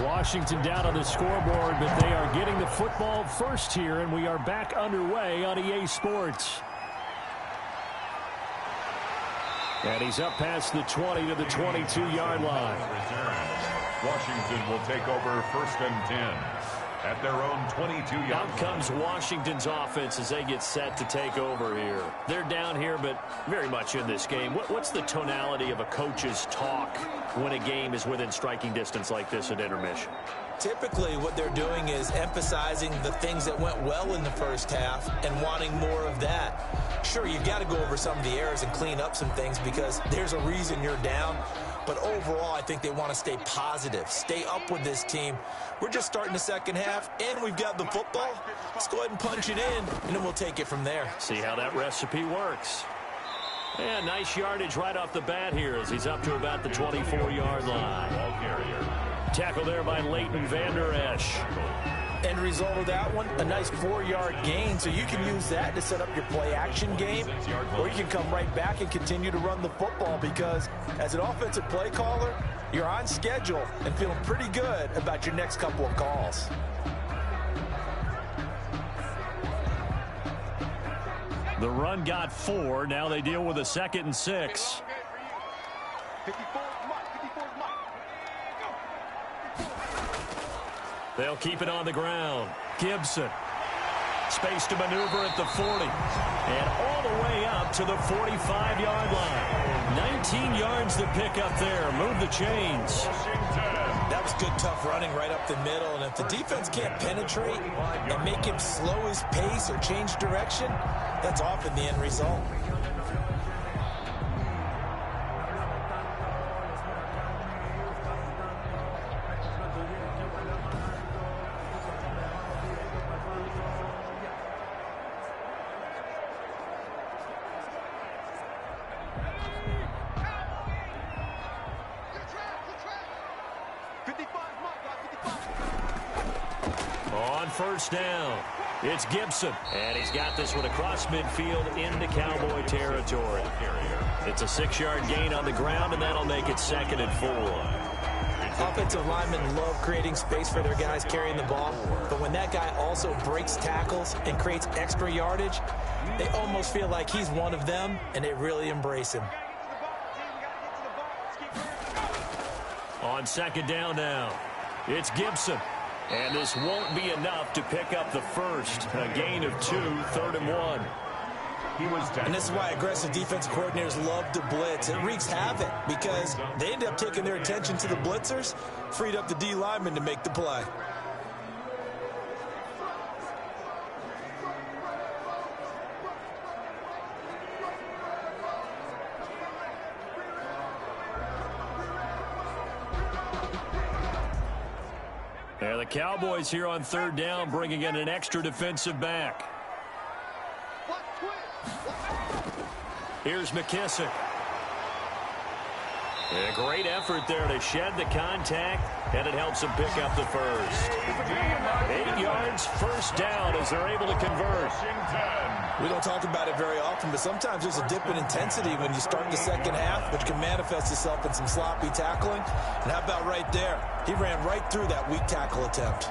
Washington down on the scoreboard, but they are getting the football first here, and we are back underway on EA Sports. And he's up past the 20 to the 22-yard line. Washington will take over 1st and 10 at their own 22-yard line. Out comes Washington's offense as they get set to take over here. They're down here, but very much in this game. What's the tonality of a coach's talk when a game is within striking distance like this at intermission? Typically, what they're doing is emphasizing the things that went well in the first half and wanting more of that. Sure, you've got to go over some of the errors and clean up some things because there's a reason you're down. But overall, I think they want to stay positive, stay up with this team. We're just starting the second half, and we've got the football. Let's go ahead and punch it in, and then we'll take it from there. See how that recipe works. Yeah, nice yardage right off the bat here as he's up to about the 24-yard line. Ball carrier. Tackle there by Leighton Vander Esch. End result of that one, a nice 4-yard gain, so you can use that to set up your play-action game, or you can come right back and continue to run the football because as an offensive play caller, you're on schedule and feeling pretty good about your next couple of calls. The run got 4. Now they deal with a 2nd and 6. They'll keep it on the ground. Gibson. Space to maneuver at the 40. And all the way up to the 45-yard line. 19 yards to pick up there. Move the chains. That was good, tough running right up the middle. And if the defense can't penetrate and make him slow his pace or change direction, that's often the end result. On first down, it's Gibson. And he's got this one across midfield into Cowboy territory. It's a 6-yard gain on the ground, and that'll make it 2nd and 4. Offensive linemen love creating space for their guys carrying the ball, but when that guy also breaks tackles and creates extra yardage, they almost feel like he's one of them, and they really embrace him. On 2nd down now, it's Gibson. And this won't be enough to pick up the first. A gain of 2, 3rd and 1. And this is why aggressive defensive coordinators love to blitz. It wreaks havoc because they end up taking their attention to the blitzers, freed up the D lineman to make the play. And the Cowboys here on third down, bringing in an extra defensive back. Here's McKissick. And a great effort there to shed the contact, and it helps him pick up the first. 8 yards, first down as they're able to convert. We don't talk about it very often, but sometimes there's a dip in intensity when you start the second half, which can manifest itself in some sloppy tackling. And how about right there? He ran right through that weak tackle attempt.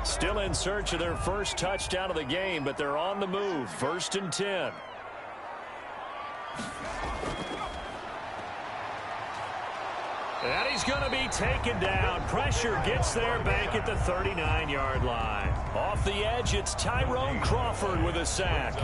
Still in search of their first touchdown of the game, but they're on the move. 1st and 10. And he's going to be taken down. Pressure gets there back at the 39-yard line. Off the edge, it's Tyrone Crawford with a sack.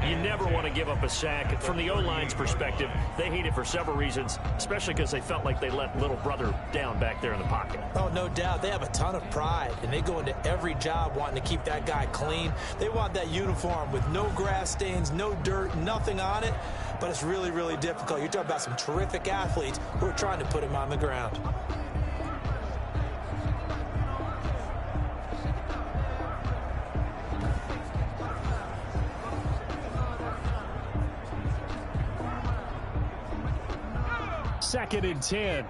You never want to give up a sack. From the O-line's perspective, they hate it for several reasons, especially because they felt like they let little brother down back there in the pocket. Oh, no doubt. They have a ton of pride, and they go into every job wanting to keep that guy clean. They want that uniform with no grass stains, no dirt, nothing on it. But it's really, really difficult. You're talking about some terrific athletes who are trying to put him on the ground. Second and 10.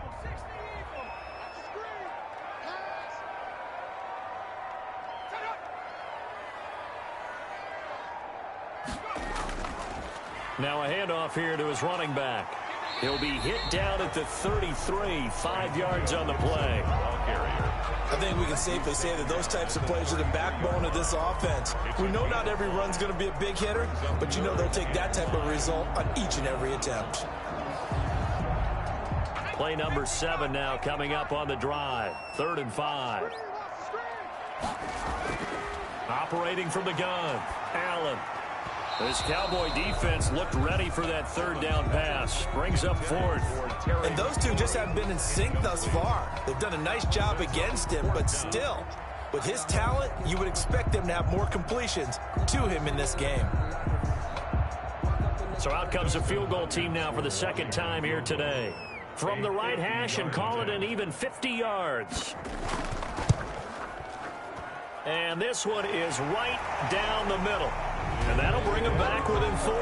Now a handoff here to his running back. He'll be hit down at the 33, 5 yards on the play. I think we can safely say that those types of plays are the backbone of this offense. We know not every run's going to be a big hitter, but you know they'll take that type of result on each and every attempt. Play number 7 now coming up on the drive. 3rd and 5. Operating from the gun, Allen. This Cowboy defense looked ready for that 3rd down pass. Brings up 4th. And those two just haven't been in sync thus far. They've done a nice job against him, but still, with his talent, you would expect them to have more completions to him in this game. So out comes the field goal team now for the 2nd time here today. From the right hash and call it an even 50 yards. And this one is right down the middle. And that'll bring him back within 4.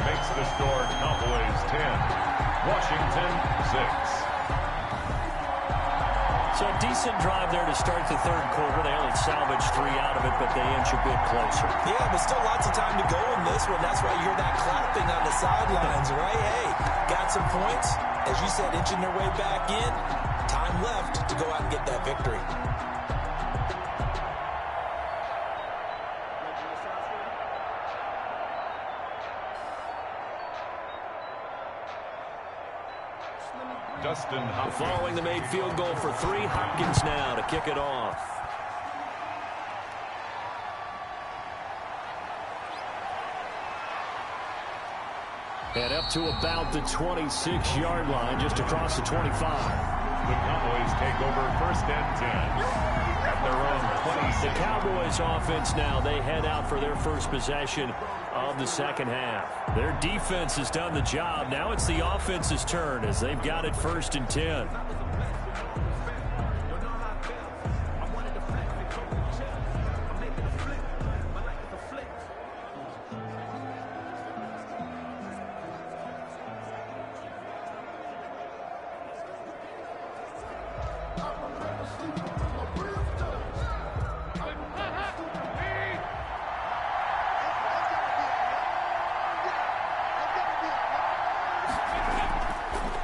Makes the score Cowboys 10, Washington 6. So a decent drive there to start the 3rd quarter. They only salvaged 3 out of it, but they inch a bit closer. Yeah, but still lots of time to go in this one. That's why you hear that clapping on the sidelines, right? Hey, got some points. As you said, inching their way back in. Time left to go out and get that victory. Following the made field goal for 3, Hopkins now to kick it off. And up to about the 26-yard line, just across the 25. The Cowboys take over 1st and 10 at their own 26. The Cowboys offense now, they head out for their first possession of the 2nd half. Their defense has done the job. Now it's the offense's turn as they've got it 1st and 10.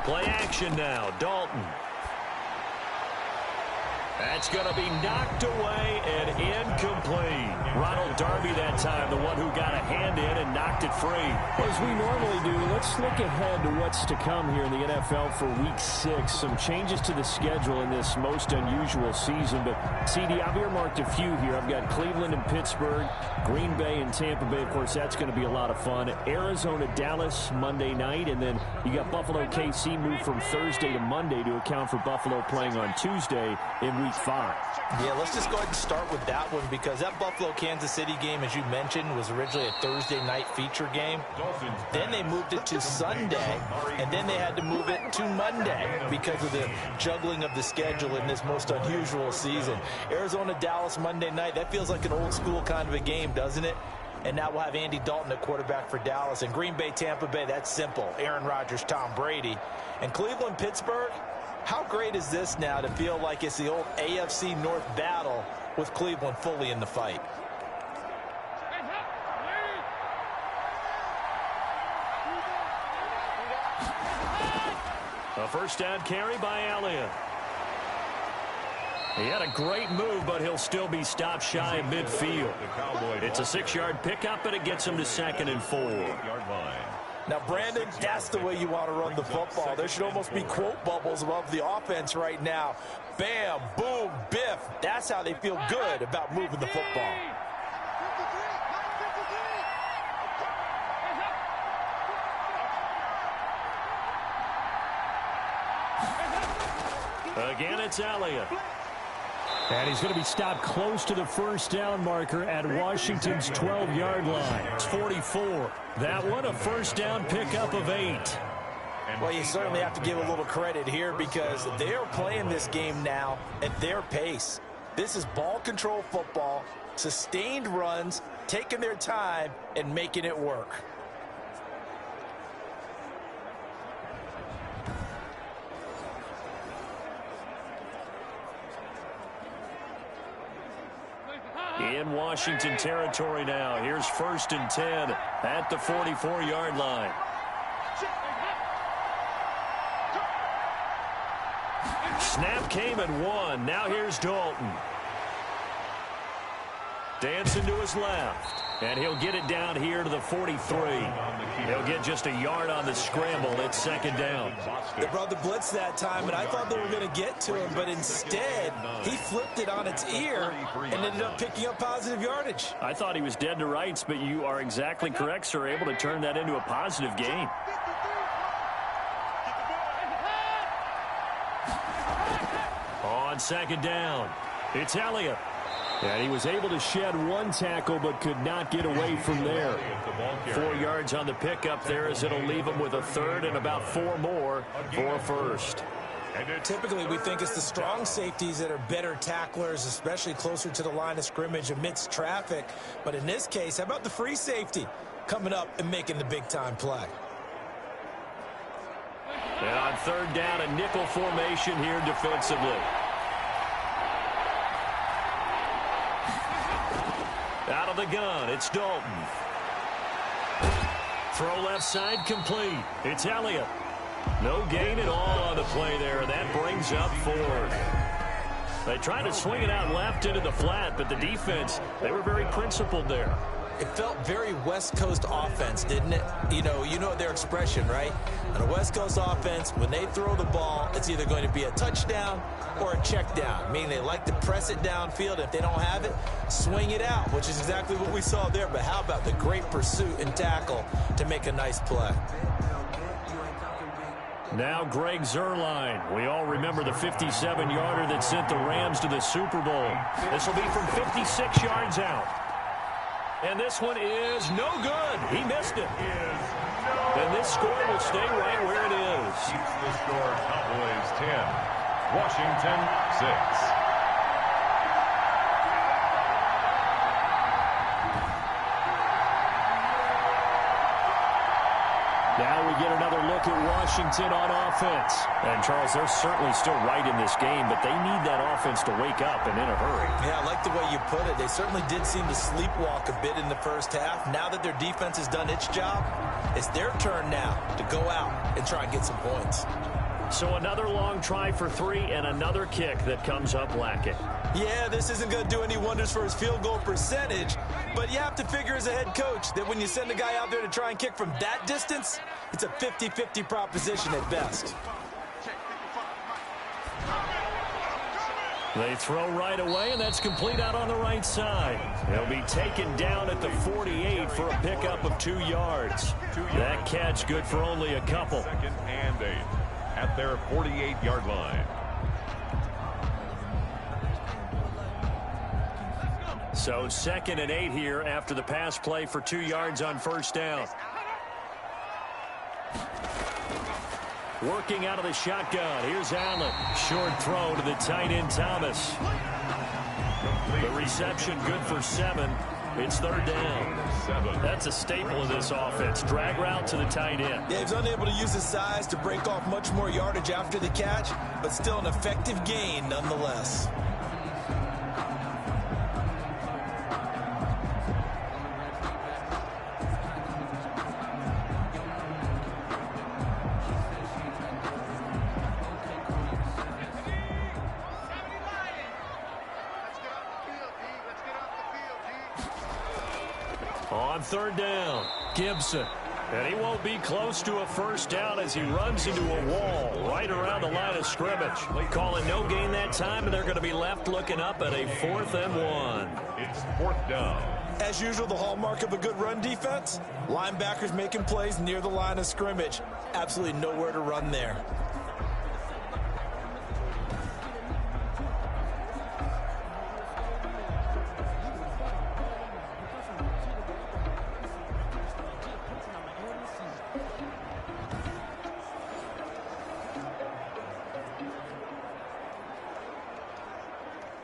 Play action now. Dalton. That's going to be knocked away and incomplete. Ronald Darby that time, the one who got a hand in and knocked it free. As we normally do, let's look ahead to what's to come here in the NFL for Week 6. Some changes to the schedule in this most unusual season. But, CD, I've earmarked a few here. I've got Cleveland and Pittsburgh, Green Bay and Tampa Bay. Of course, that's going to be a lot of fun. Arizona, Dallas, Monday night. And then you got Buffalo, KC moved from Thursday to Monday to account for Buffalo playing on Tuesday in Week 5. Yeah, let's just go ahead and start with that one because that Buffalo-Kansas City game, as you mentioned, was originally a Thursday night feature game. Then they moved it to Sunday, and then they had to move it to Monday because of the juggling of the schedule in this most unusual season. Arizona-Dallas Monday night, that feels like an old-school kind of a game, doesn't it? And now we'll have Andy Dalton at quarterback for Dallas. And Green Bay, Tampa Bay, that's simple. Aaron Rodgers, Tom Brady. And Cleveland, Pittsburgh, how great is this now to feel like it's the old AFC North battle with Cleveland fully in the fight? A first down carry by Elliott. He had a great move, but he'll still be stopped shy of midfield. It's a 6-yard pickup, but it gets him to 2nd and 4. Now, Brandon, that's the way you want to run the football. There should almost be quote bubbles above the offense right now. Bam, boom, biff. That's how they feel good about moving the football. Again, it's Elliott. And he's going to be stopped close to the first down marker at Washington's 12-yard line. It's 44. That one, a first down pickup of 8. Well, you certainly have to give a little credit here because they're playing this game now at their pace. This is ball control football, sustained runs, taking their time, and making it work. In Washington territory now. Here's 1st and 10 at the 44-yard line. Snap came and won. Now here's Dalton. Dancing to his left. And he'll get it down here to the 43. He'll get just a yard on the scramble. It's 2nd down. They brought the blitz that time, and I thought they were going to get to him, but instead he flipped it on its ear and ended up picking up positive yardage. I thought he was dead to rights, but you are exactly correct, sir. Able to turn that into a positive gain. On 2nd down, it's Elliott. And he was able to shed one tackle but could not get away from there. 4 yards on the pickup there as it'll leave him with a 3rd and about 4 more for a first. Typically, we think it's the strong safeties that are better tacklers, especially closer to the line of scrimmage amidst traffic. But in this case, how about the free safety coming up and making the big-time play? And on 3rd down, a nickel formation here defensively. Out of the gun, it's Dalton. Throw left side complete. It's Elliott. No gain at all on the play there. That brings up 4th. They tried to swing it out left into the flat, but the defense, they were very principled there. It felt very West Coast offense, didn't it? You know their expression, right? On a West Coast offense, when they throw the ball, it's either going to be a touchdown or a check down, meaning they like to press it downfield. If they don't have it, swing it out, which is exactly what we saw there. But how about the great pursuit and tackle to make a nice play? Now Greg Zuerlein. We all remember the 57-yarder that sent the Rams to the Super Bowl. This will be from 56 yards out. And this one is no good. He missed it. And this score will stay right where it is. Keeps the score Cowboys 10, Washington 6. Now we get another look at Washington on offense. And, Charles, they're certainly still right in this game, but they need that offense to wake up and in a hurry. Yeah, I like the way you put it. They certainly did seem to sleepwalk a bit in the first half. Now that their defense has done its job, it's their turn now to go out and try and get some points. So another long try for 3 and another kick that comes up lacking. Yeah, this isn't going to do any wonders for his field goal percentage, but you have to figure as a head coach that when you send a guy out there to try and kick from that distance, it's a 50-50 proposition at best. They throw right away, and that's complete out on the right side. He'll be taken down at the 48 for a pickup of 2 yards. That catch good for only a couple. 2nd and 8 at their 48-yard line. So 2nd and 8 here after the pass play for 2 yards on first down. Working out of the shotgun. Here's Allen. Short throw to the tight end, Thomas. The reception good for 7. It's 3rd down. That's a staple of this offense. Drag route to the tight end. Yeah, he's unable to use his size to break off much more yardage after the catch, but still an effective gain nonetheless. On 3rd down, Gibson. And he won't be close to a first down as he runs into a wall right around the line of scrimmage. Calling no gain that time, and they're going to be left looking up at a 4th and 1. It's 4th down. As usual, the hallmark of a good run defense, linebackers making plays near the line of scrimmage. Absolutely nowhere to run there.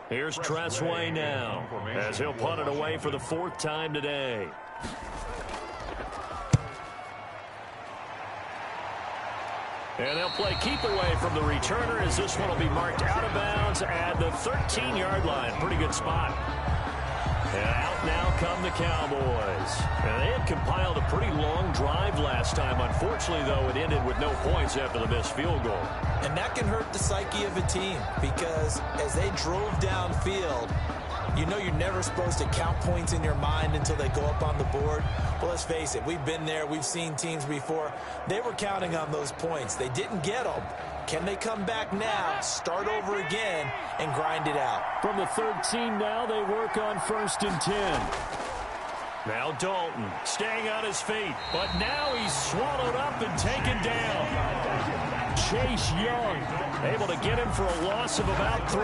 Here's Tressway now, as he'll punt it away for the 4th time today. And they'll play keep away from the returner as this one will be marked out of bounds at the 13-yard line. Pretty good spot. And out now come the Cowboys. And they had compiled a pretty long drive last time. Unfortunately, though, it ended with no points after the missed field goal. And that can hurt the psyche of a team because as they drove downfield, you know you're never supposed to count points in your mind until they go up on the board. But let's face it, we've been there. We've seen teams before. They were counting on those points. They didn't get them. Can they come back now, start over again, and grind it out? From the 13 now, they work on 1st and 10. Now Dalton staying on his feet, but now he's swallowed up and taken down. Chase Young able to get him for a loss of about 3.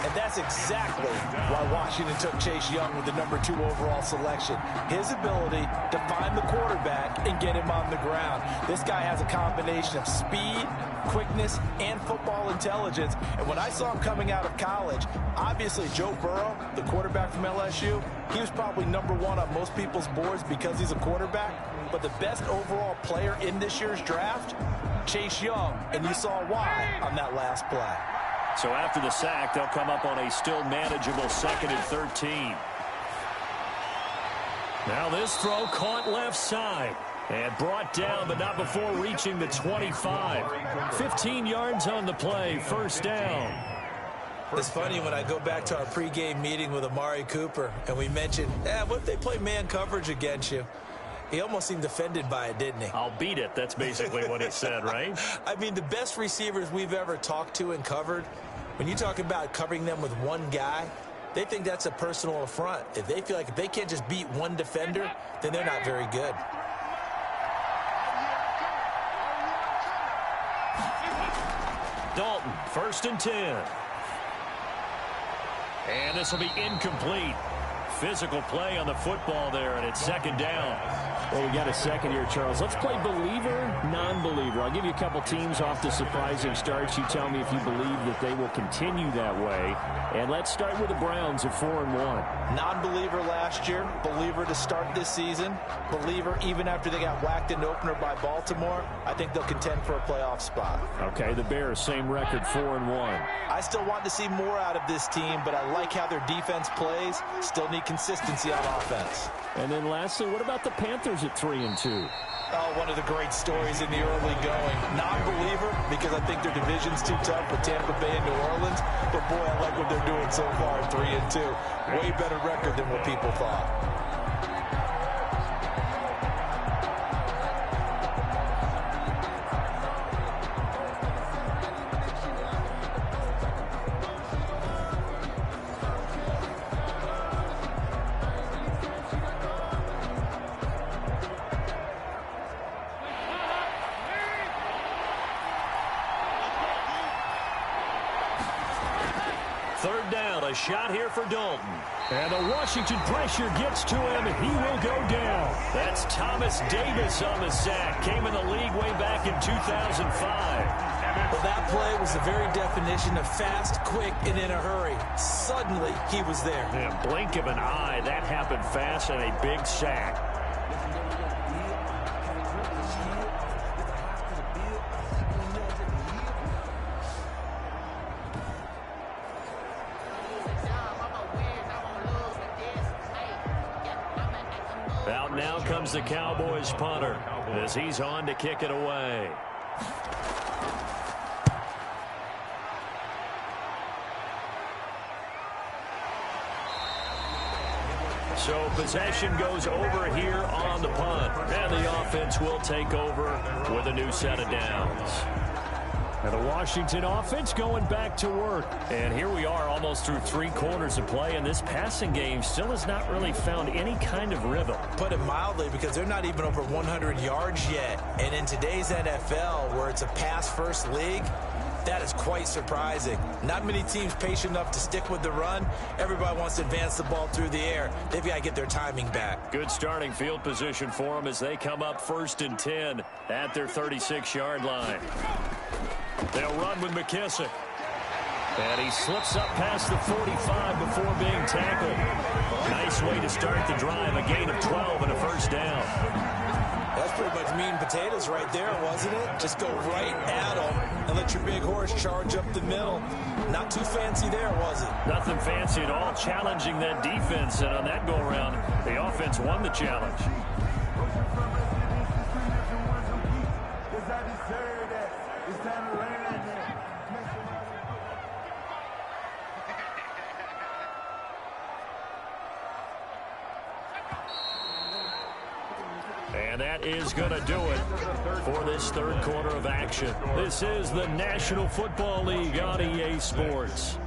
And that's exactly why Washington took Chase Young with the number 2 overall selection. His ability to find the quarterback and get him on the ground. This guy has a combination of speed, quickness, and football intelligence. And when I saw him coming out of college, obviously Joe Burrow, the quarterback from LSU, he was probably number 1 on most people's boards because he's a quarterback. But the best overall player in this year's draft, Chase Young, and you saw why on that last play. So after the sack, they'll come up on a still manageable 2nd and 13. Now this throw caught left side and brought down, but not before reaching the 25. 15 yards on the play, 1st down. It's funny when I go back to our pregame meeting with Amari Cooper and we mentioned, what if they play man coverage against you? He almost seemed offended by it, didn't he? I'll beat it. That's basically what he said, right? I mean, the best receivers we've ever talked to and covered, when you talk about covering them with one guy, they think that's a personal affront. If they feel like if they can't just beat one defender, then they're not very good. Dalton, 1st and 10. And this will be incomplete. Physical play on the football there, and it's 2nd down. Well, we got a second here, Charles. Let's play believer, non-believer. I'll give you a couple teams off the surprising starts. You tell me if you believe that they will continue that way. And let's start with the Browns at 4-1. Non-believer last year, believer to start this season, believer even after they got whacked in the opener by Baltimore. I think they'll contend for a playoff spot. Okay, the Bears, same record, 4-1. I still want to see more out of this team, but I like how their defense plays. Still need consistency on offense. And then lastly, what about the Panthers Jaguars at 3-2. Oh, one of the great stories in the early going. Non-believer, because I think their division's too tough with Tampa Bay and New Orleans. But, boy, I like what they're doing so far at 3-2. Way better record than what people thought. Third down, a shot here for Dalton. And the Washington pressure gets to him, and he will go down. That's Thomas Davis on the sack. Came in the league way back in 2005. Well, that play was the very definition of fast, quick, and in a hurry. Suddenly, he was there. In a blink of an eye, that happened fast, and a big sack. Out now comes the Cowboys punter as he's on to kick it away. So possession goes over here on the punt, and the offense will take over with a new set of downs. And the Washington offense going back to work. And here we are almost through 3 quarters of play, and this passing game still has not really found any kind of rhythm. Put it mildly, because they're not even over 100 yards yet. And in today's NFL, where it's a pass-first league, that is quite surprising. Not many teams patient enough to stick with the run. Everybody wants to advance the ball through the air. They've got to get their timing back. Good starting field position for them as they come up 1st and 10 at their 36-yard line. They'll run with McKissick. And he slips up past the 45 before being tackled. Nice way to start the drive. A gain of 12 and a first down. That's pretty much meat and potatoes right there, wasn't it? Just go right at them and let your big horse charge up the middle. Not too fancy there, was it? Nothing fancy at all. Challenging that defense. And on that go-around, the offense won the challenge. And that is going to do it for this third quarter of action. This is the National Football League on EA Sports.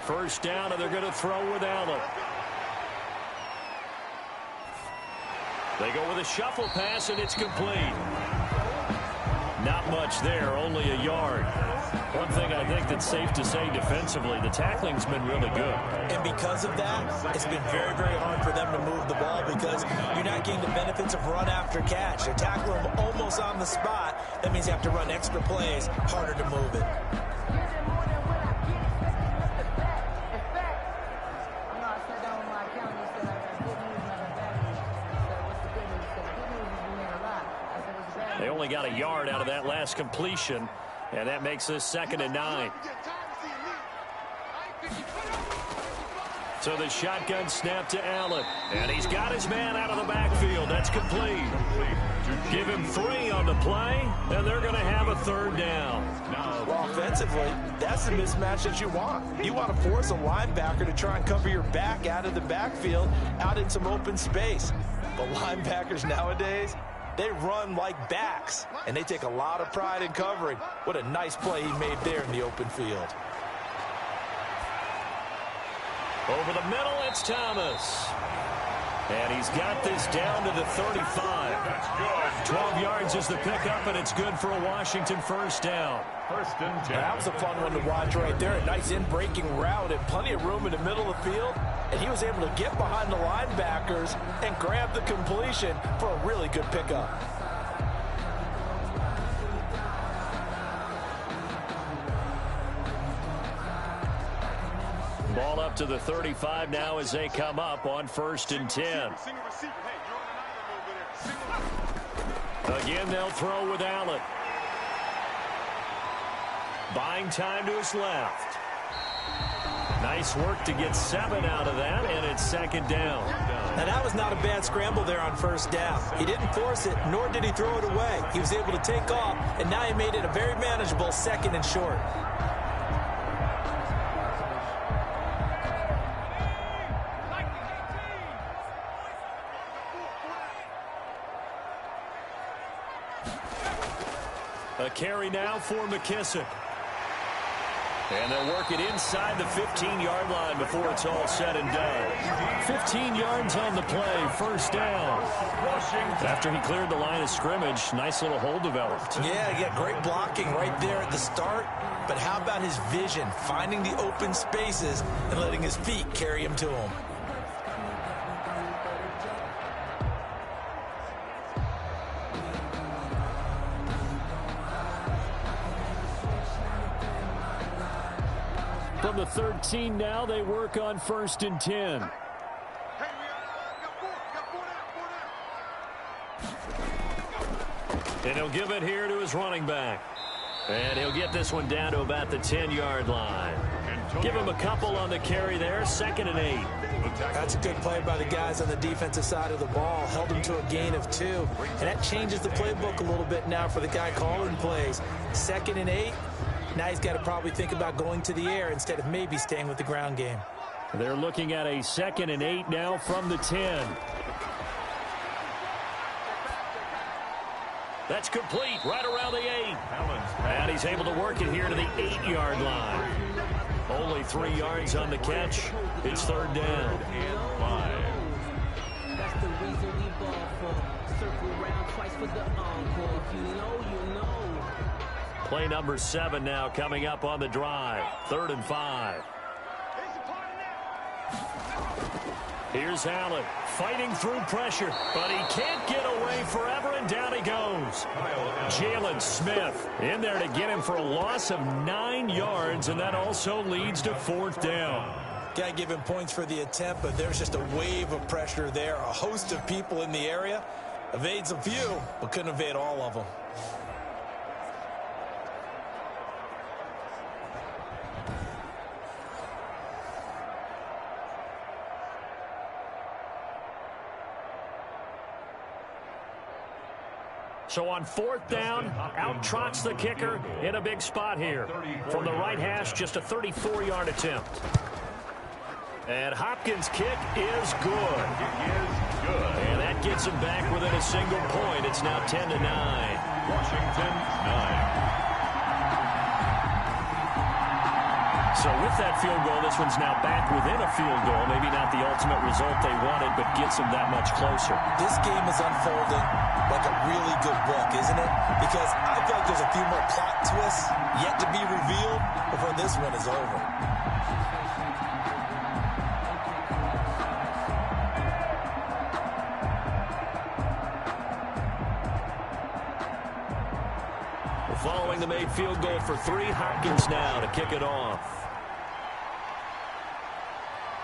First down, and they're going to throw with Allen. They go with a shuffle pass, and it's complete. Not much there, only a yard. One thing I think that's safe to say defensively, the tackling's been really good. And because of that, it's been very, very hard for them to move the ball because you're not getting the benefits of run after catch. They're tackling them almost on the spot. That means you have to run extra plays, harder to move it. They only got a yard out of that last completion, and that makes this 2nd and 9. So the shotgun snap to Allen, and he's got his man out of the backfield. That's complete. Give him 3 on the play, and they're going to have a 3rd down. Well, offensively, that's the mismatch that you want. You want to force a linebacker to try and cover your back out of the backfield, out in some open space. But linebackers nowadays, they run like backs, and they take a lot of pride in covering. What a nice play he made there in the open field. Over the middle, it's Thomas. And he's got this down to the 35. 12 yards is the pickup, and it's good for a Washington first down. First and 10. That was a fun one to watch right there. A nice in-breaking route and plenty of room in the middle of the field. And he was able to get behind the linebackers and grab the completion for a really good pickup. out to the 35 now as they come up on 1st and 10. Again, they'll throw with Allen. Buying time to his left. Nice work to get 7 out of that, and it's 2nd down. Now, that was not a bad scramble there on 1st down. He didn't force it, nor did he throw it away. He was able to take off, and now he made it a very manageable 2nd and short. A carry now for McKissick. And they'll work it inside the 15-yard line before it's all said and done. 15 yards on the play, 1st down. After he cleared the line of scrimmage, nice little hole developed. Yeah, great blocking right there at the start. But how about his vision, finding the open spaces and letting his feet carry him to him? From the 13 now, they work on 1st and 10. And he'll give it here to his running back. And he'll get this one down to about the 10-yard line. Give him a couple on the carry there, 2nd and 8. That's a good play by the guys on the defensive side of the ball. Held him to a gain of 2. And that changes the playbook a little bit now for the guy calling plays. 2nd and 8. Now he's got to probably think about going to the air instead of maybe staying with the ground game. They're looking at a 2nd and 8 now from the 10. That's complete right around the 8. And he's able to work it here to the 8-yard line. Only 3 yards on the catch. It's 3rd down. And 5. That's the reason we ball for. Circle around twice for the encore. If you know, you know. Play number 7 now coming up on the drive. 3rd and 5. Here's Allen fighting through pressure, but he can't get away forever, and down he goes. Jalen Smith in there to get him for a loss of 9 yards, and that also leads to 4th down. Got to give him points for the attempt, but there's just a wave of pressure there. A host of people in the area. Evades a few, but couldn't evade all of them. So on 4th down, out trots the kicker in a big spot here. From the right hash, just a 34-yard attempt. And Hopkins' kick is good. And that gets him back within a single point. It's now 10-9. Washington 9. So with that field goal, this one's now back within a field goal. Maybe not the ultimate result they wanted, but gets them that much closer. This game is unfolding like a really good book, isn't it? Because I feel like there's a few more plot twists yet to be revealed before this one is over. Following the made field goal for 3, Hopkins now to kick it off.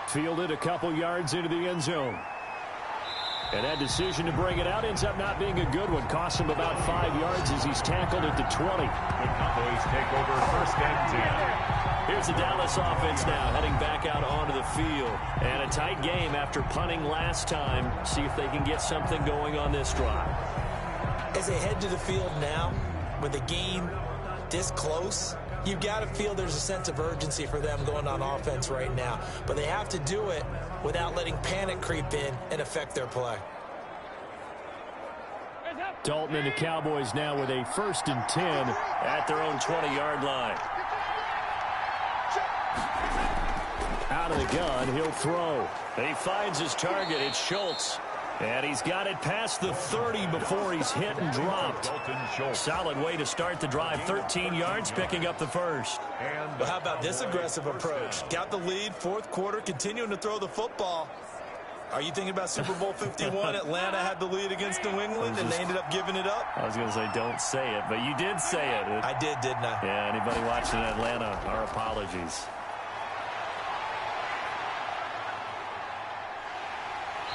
Fielded a couple yards into the end zone. And that decision to bring it out ends up not being a good one. Cost him about 5 yards as he's tackled at the 20. The Cowboys take over 1st and 10. Here's the Dallas offense now heading back out onto the field. And a tight game after punting last time. See if they can get something going on this drive. As they head to the field now, with the game this close, you've got to feel there's a sense of urgency for them going on offense right now. But they have to do it without letting panic creep in and affect their play. Dalton and the Cowboys now with a 1st and 10 at their own 20-yard line. Out of the gun, he'll throw. He finds his target. It's Schultz. And he's got it past the 30 before he's hit and dropped. Solid way to start the drive. 13 yards, picking up the 1st. Well, how about this aggressive approach? Got the lead, 4th quarter, continuing to throw the football. Are you thinking about Super Bowl 51? Atlanta had the lead against New England, and they ended up giving it up? I was going to say, don't say it, but you did say it. I did, didn't I? Yeah, anybody watching Atlanta, our apologies.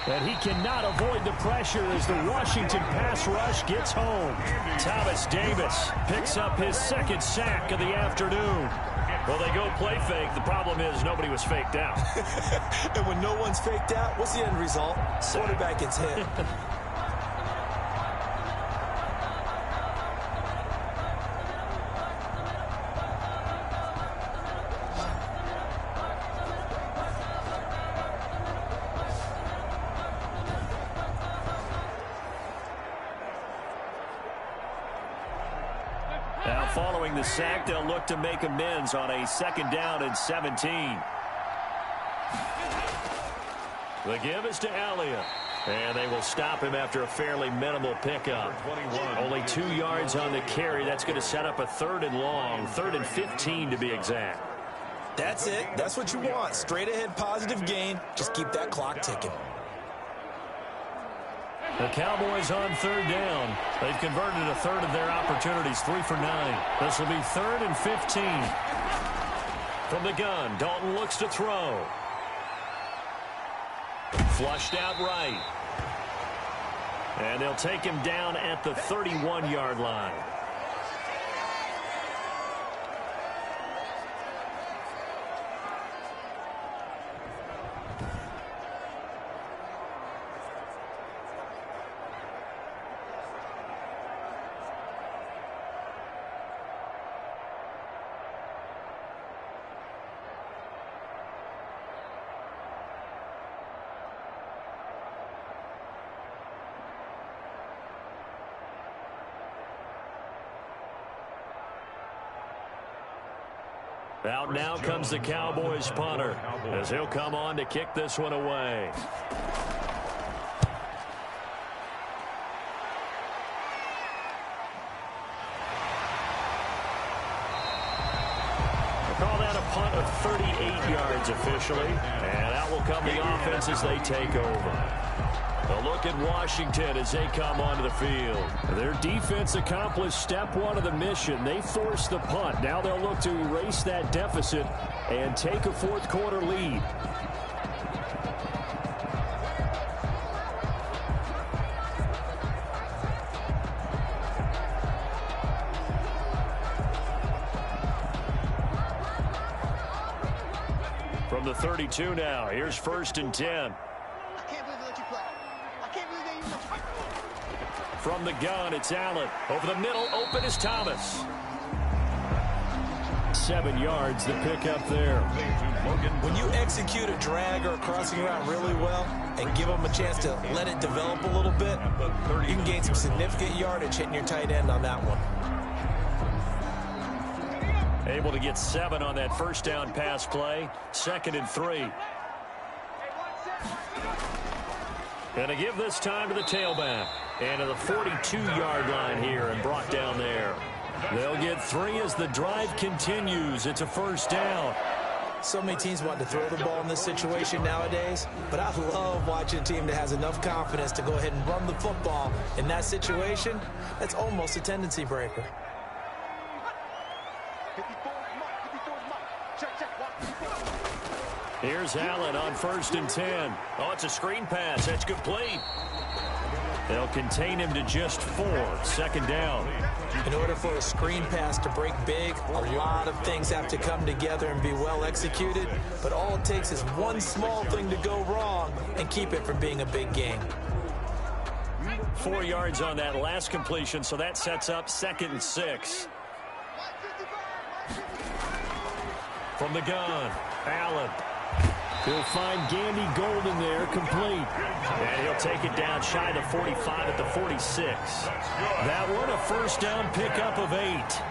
And he cannot avoid the pressure as the Washington pass rush gets home. Thomas Davis picks up his second sack of the afternoon. Well, they go play fake. The problem is nobody was faked out. And when no one's faked out, what's the end result? Quarterback gets hit. Now following the sack, they'll look to make amends on a 2nd down and 17. The give is to Elliott. And they will stop him after a fairly minimal pickup. Only 2 yards on the carry. That's going to set up a 3rd and long, 3rd and 15 to be exact. That's it. That's what you want. Straight ahead positive gain. Just keep that clock ticking. The Cowboys on 3rd down. They've converted a 1/3 of their opportunities, 3 for 9. This will be 3rd and 15. From the gun, Dalton looks to throw. Flushed out right. And they'll take him down at the 31-yard line. Out now comes the Cowboys punter as he'll come on to kick this one away. We'll call that a punt of 38 yards officially, and out will come the offense as they take over. A look at Washington as they come onto the field. Their defense accomplished step 1 of the mission. They forced the punt. Now they'll look to erase that deficit and take a 4th quarter lead. From the 32 now, here's 1st and 10. From the gun, it's Allen. Over the middle, open is Thomas. 7 yards, the pickup there. When you execute a drag or a crossing route really well and give them a chance to let it develop a little bit, you can gain some significant yardage hitting your tight end on that one. Able to get 7 on that 1st down pass play. 2nd and 3. Gonna give this time to the tailback. And to the 42-yard line here and brought down there. They'll get 3 as the drive continues. It's a 1st down. So many teams want to throw the ball in this situation nowadays, but I love watching a team that has enough confidence to go ahead and run the football. In that situation, that's almost a tendency breaker. Here's Allen on 1st and 10. Oh, it's a screen pass. That's complete. They'll contain him to just 4. 2nd down. In order for a screen pass to break big, a lot of things have to come together and be well executed. But all it takes is one small thing to go wrong and keep it from being a big game. 4 yards on that last completion, so that sets up 2nd and 6. From the gun, Allen. He'll find Gandy Golden there, complete. And he'll take it down shy of the 45 at the 46. That one a 1st down pickup of 8.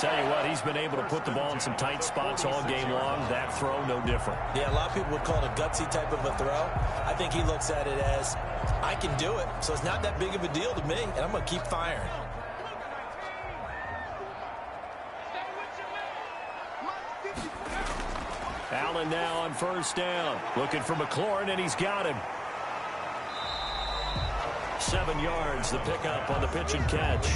Tell you what, he's been able to put the ball in some tight spots all game long. That throw, no different. Yeah, a lot of people would call it a gutsy type of a throw. I think he looks at it as, I can do it, so it's not that big of a deal to me, and I'm going to keep firing. Allen now on 1st down. Looking for McLaurin, and he's got him. 7 yards, the pickup on the pitch and catch.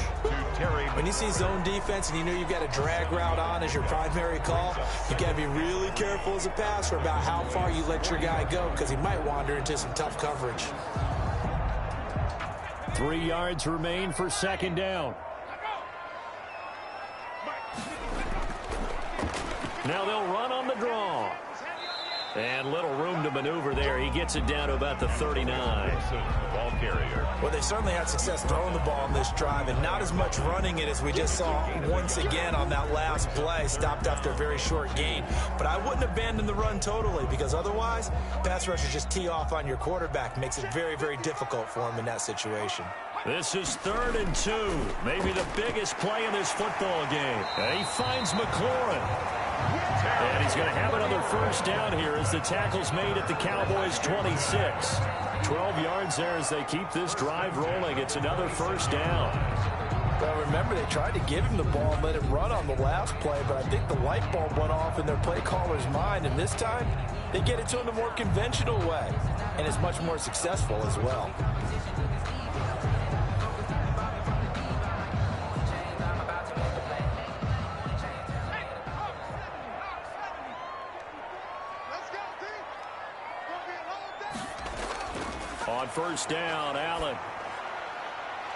When you see zone defense and you know you've got a drag route on as your primary call, you got to be really careful as a passer about how far you let your guy go because he might wander into some tough coverage. 3 yards remain for second down. Now they'll run on the draw. And little room to maneuver there. He gets it down to about the 39. Ball carrier. Well, they certainly had success throwing the ball on this drive, and not as much running it as we just saw once again on that last play. Stopped after a very short gain. But I wouldn't abandon the run totally because otherwise, pass rushers just tee off on your quarterback. Makes it very, very difficult for him in that situation. This is 3rd and 2. Maybe the biggest play in this football game. And he finds McLaurin. And he's going to have another first down here as the tackle's made at the Cowboys' 26. 12 yards there as they keep this drive rolling. It's another first down. Well, remember, they tried to give him the ball and let him run on the last play, but I think the light bulb went off in their play caller's mind, and this time they get it to him the more conventional way, and it's much more successful as well. On first down, Allen.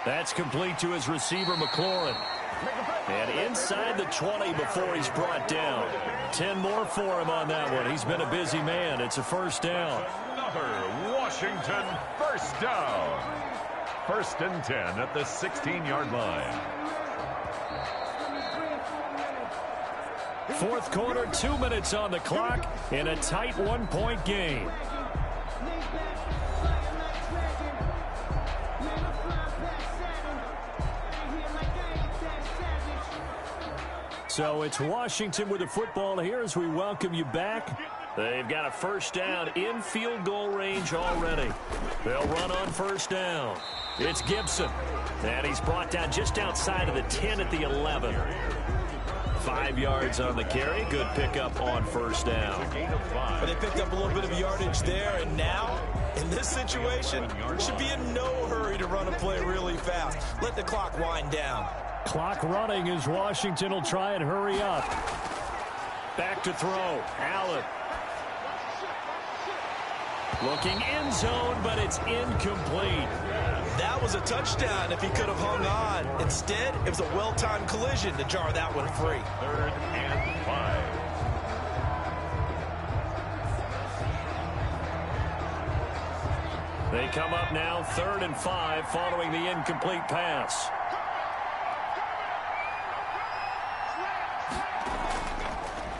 That's complete to his receiver, McLaurin. And inside the 20 before he's brought down. 10 more for him on that one. He's been a busy man. It's a first down. Another Washington first down. 1st and 10 at the 16-yard line. 4th quarter, 2 minutes on the clock in a tight 1-point game. So it's Washington with the football here as we welcome you back. They've got a first down in field goal range already. They'll run on first down. It's Gibson. And he's brought down just outside of the 10 at the 11. 5 yards on the carry. Good pickup on first down. But they picked up a little bit of yardage there, and now, in this situation, should be in no hurry to run a play really fast. Let the clock wind down. Clock running as Washington will try and hurry up. Back to throw. Allen. Looking end zone, but it's incomplete. That was a touchdown if he could have hung on. Instead, it was a well-timed collision to jar that one free. 3rd and 5. They come up now 3rd and 5 following the incomplete pass.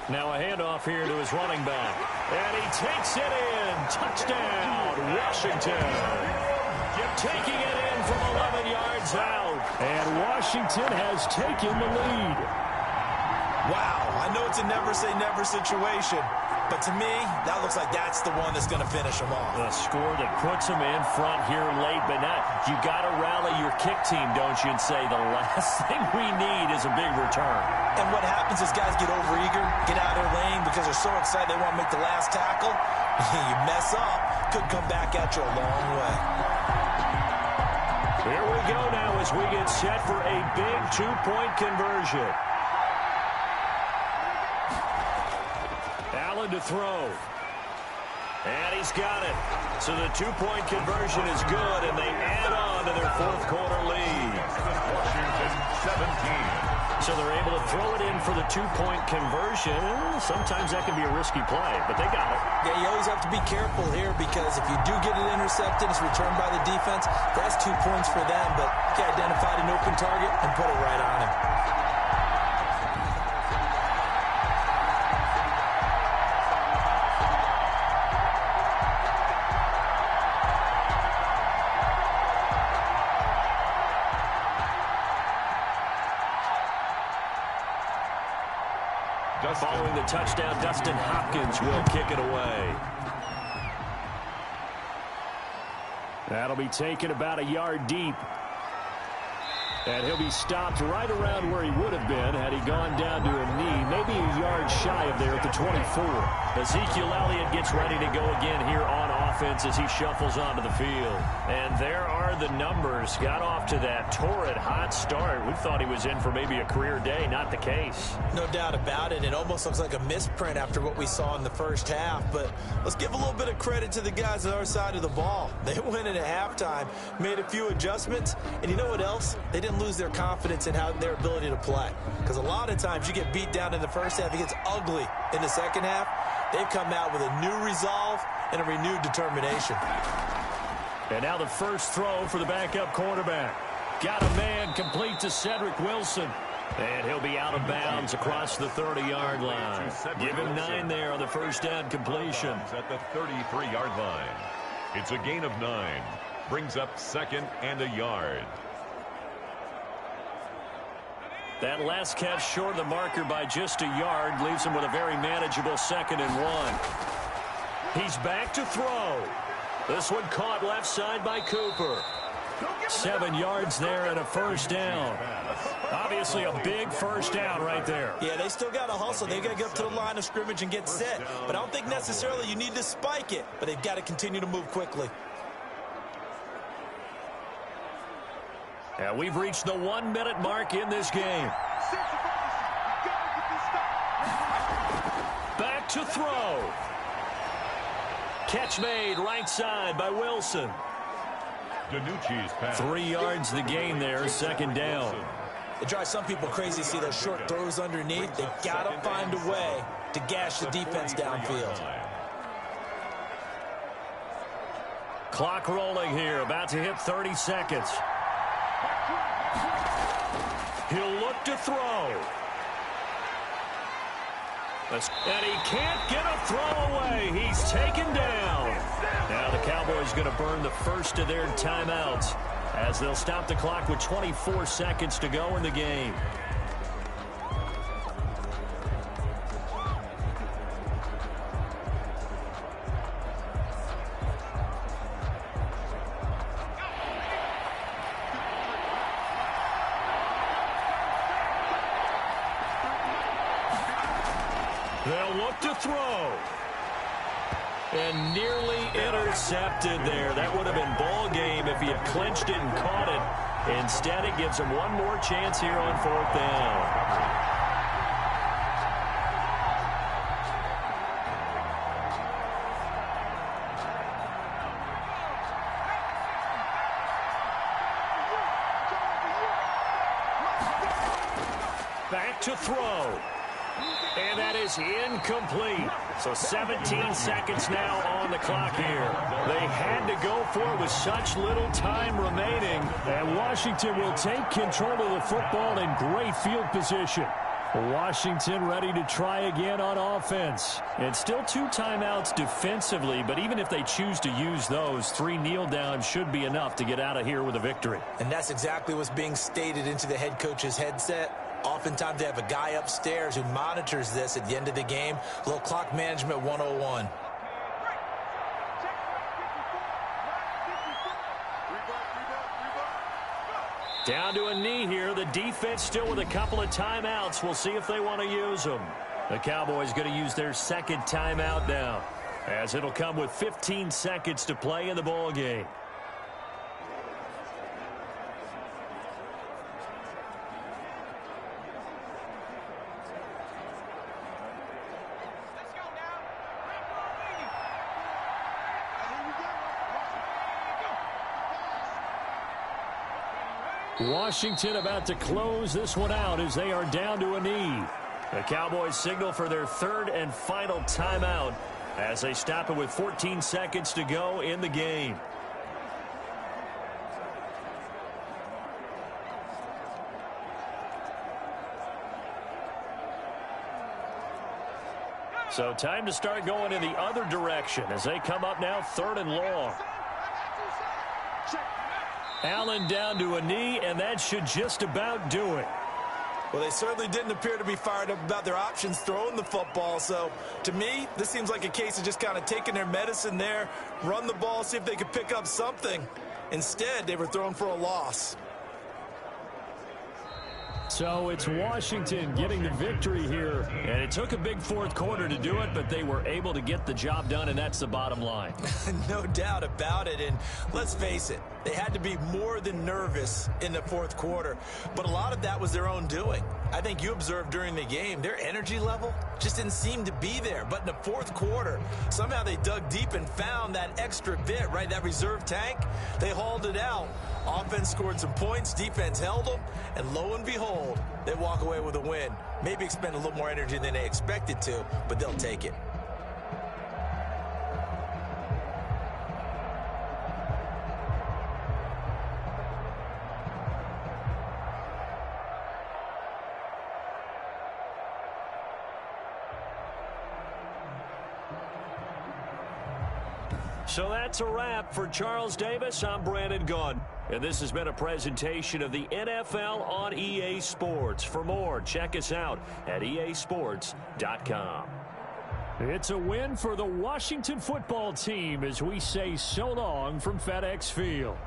Now a handoff here to his running back. And he takes it in. Touchdown, Washington. Taking it in from 11 yards out. And Washington has taken the lead. Wow, I know it's a never-say-never situation, but to me, that looks like that's the one that's going to finish them off. A score that puts them in front here late, but not. You got to rally your kick team, don't you, and say the last thing we need is a big return. And what happens is guys get overeager, get out of their lane because they're so excited they want to make the last tackle. You mess up, could come back at you a long way. Here we go now as we get set for a big two-point conversion. Allen to throw. And he's got it. So the two-point conversion is good, and they add on to their 4th quarter lead. Washington 17. So they're able to throw it in for the two-point conversion. Sometimes that can be a risky play, but they got it. Yeah, you always have to be careful here because if you do get it intercepted, it's returned by the defense, that's 2 points for them, but you identified an open target and put it right on him. Following the touchdown, Dustin Hopkins will kick it away. That'll be taken about a yard deep. And he'll be stopped right around where he would have been had he gone down to a knee, maybe a yard shy of there at the 24. Ezekiel Elliott gets ready to go again here on offense as he shuffles onto the field. And there are the numbers. Got off to that torrid hot start. We thought he was in for maybe a career day. Not the case. No doubt about it. It almost looks like a misprint after what we saw in the first half. But let's give a little bit of credit to the guys on our side of the ball. They went in at halftime, made a few adjustments, and you know what else? They didn't lose their confidence in their ability to play. Because a lot of times you get beat down in the first half, it gets ugly in the second half. They've come out with a new resolve and a renewed determination. And now the first throw for the backup quarterback. Got a man complete to Cedric Wilson. And he'll be out of bounds across the 30-yard line. Give him 9 there on the first down completion. At the 33-yard line. It's a gain of 9. Brings up 2nd and a yard. That last catch short of the marker by just a yard leaves him with a very manageable 2nd and 1. He's back to throw. This one caught left side by Cooper. 7 yards there and a first down. Obviously a big first down right there. Yeah, they still got to hustle. They've got to get up to the line of scrimmage and get set. But I don't think necessarily you need to spike it. But they've got to continue to move quickly. And we've reached the 1-minute mark in this game. Back to throw. Catch made right side by Wilson. DiNucci's pass. 3 yards the gain there, 2nd down. It drives some people crazy to see those short throws underneath. They've got to find a way to gash the defense downfield. Clock rolling here, about to hit 30 seconds. He'll look to throw. And he can't get a throw away. He's taken down. Now the Cowboys going to burn the first of their timeouts as they'll stop the clock with 24 seconds to go in the game. They'll look to throw. And nearly intercepted there. That would have been ball game if he had clinched it and caught it. Instead, it gives him one more chance here on 4th down. Back to throw. And that is incomplete. So 17 seconds now on the clock here. They had to go for it with such little time remaining. And Washington will take control of the football in great field position. Washington ready to try again on offense. And still 2 timeouts defensively, but even if they choose to use those, 3 kneel downs should be enough to get out of here with a victory. And that's exactly what's being stated into the head coach's headset. Oftentimes they have a guy upstairs who monitors this at the end of the game. A little clock management 101. Down to a knee here. The defense still with a couple of timeouts. We'll see if they want to use them. The Cowboys going to use their 2nd timeout now, as it'll come with 15 seconds to play in the ball game. Washington about to close this one out as they are down to a knee. The Cowboys signal for their 3rd and final timeout as they stop it with 14 seconds to go in the game. So time to start going in the other direction as they come up now 3rd and long. Allen down to a knee, and that should just about do it. Well, they certainly didn't appear to be fired up about their options throwing the football. So, to me, this seems like a case of just kind of taking their medicine there, run the ball, see if they could pick up something. Instead, they were thrown for a loss. So it's Washington getting the victory here. And it took a big fourth quarter to do it, but they were able to get the job done, and that's the bottom line. No doubt about it. And let's face it, they had to be more than nervous in the fourth quarter. But a lot of that was their own doing. I think you observed during the game, their energy level just didn't seem to be there. But in the fourth quarter, somehow they dug deep and found that extra bit, right? That reserve tank. They hauled it out. Offense scored some points. Defense held them. And lo and behold, they walk away with a win. Maybe expend a little more energy than they expected to, but they'll take it. So that's a wrap for Charles Davis. I'm Brandon Gunn. And this has been a presentation of the NFL on EA Sports. For more, check us out at easports.com. It's a win for the Washington football team as we say so long from FedEx Field.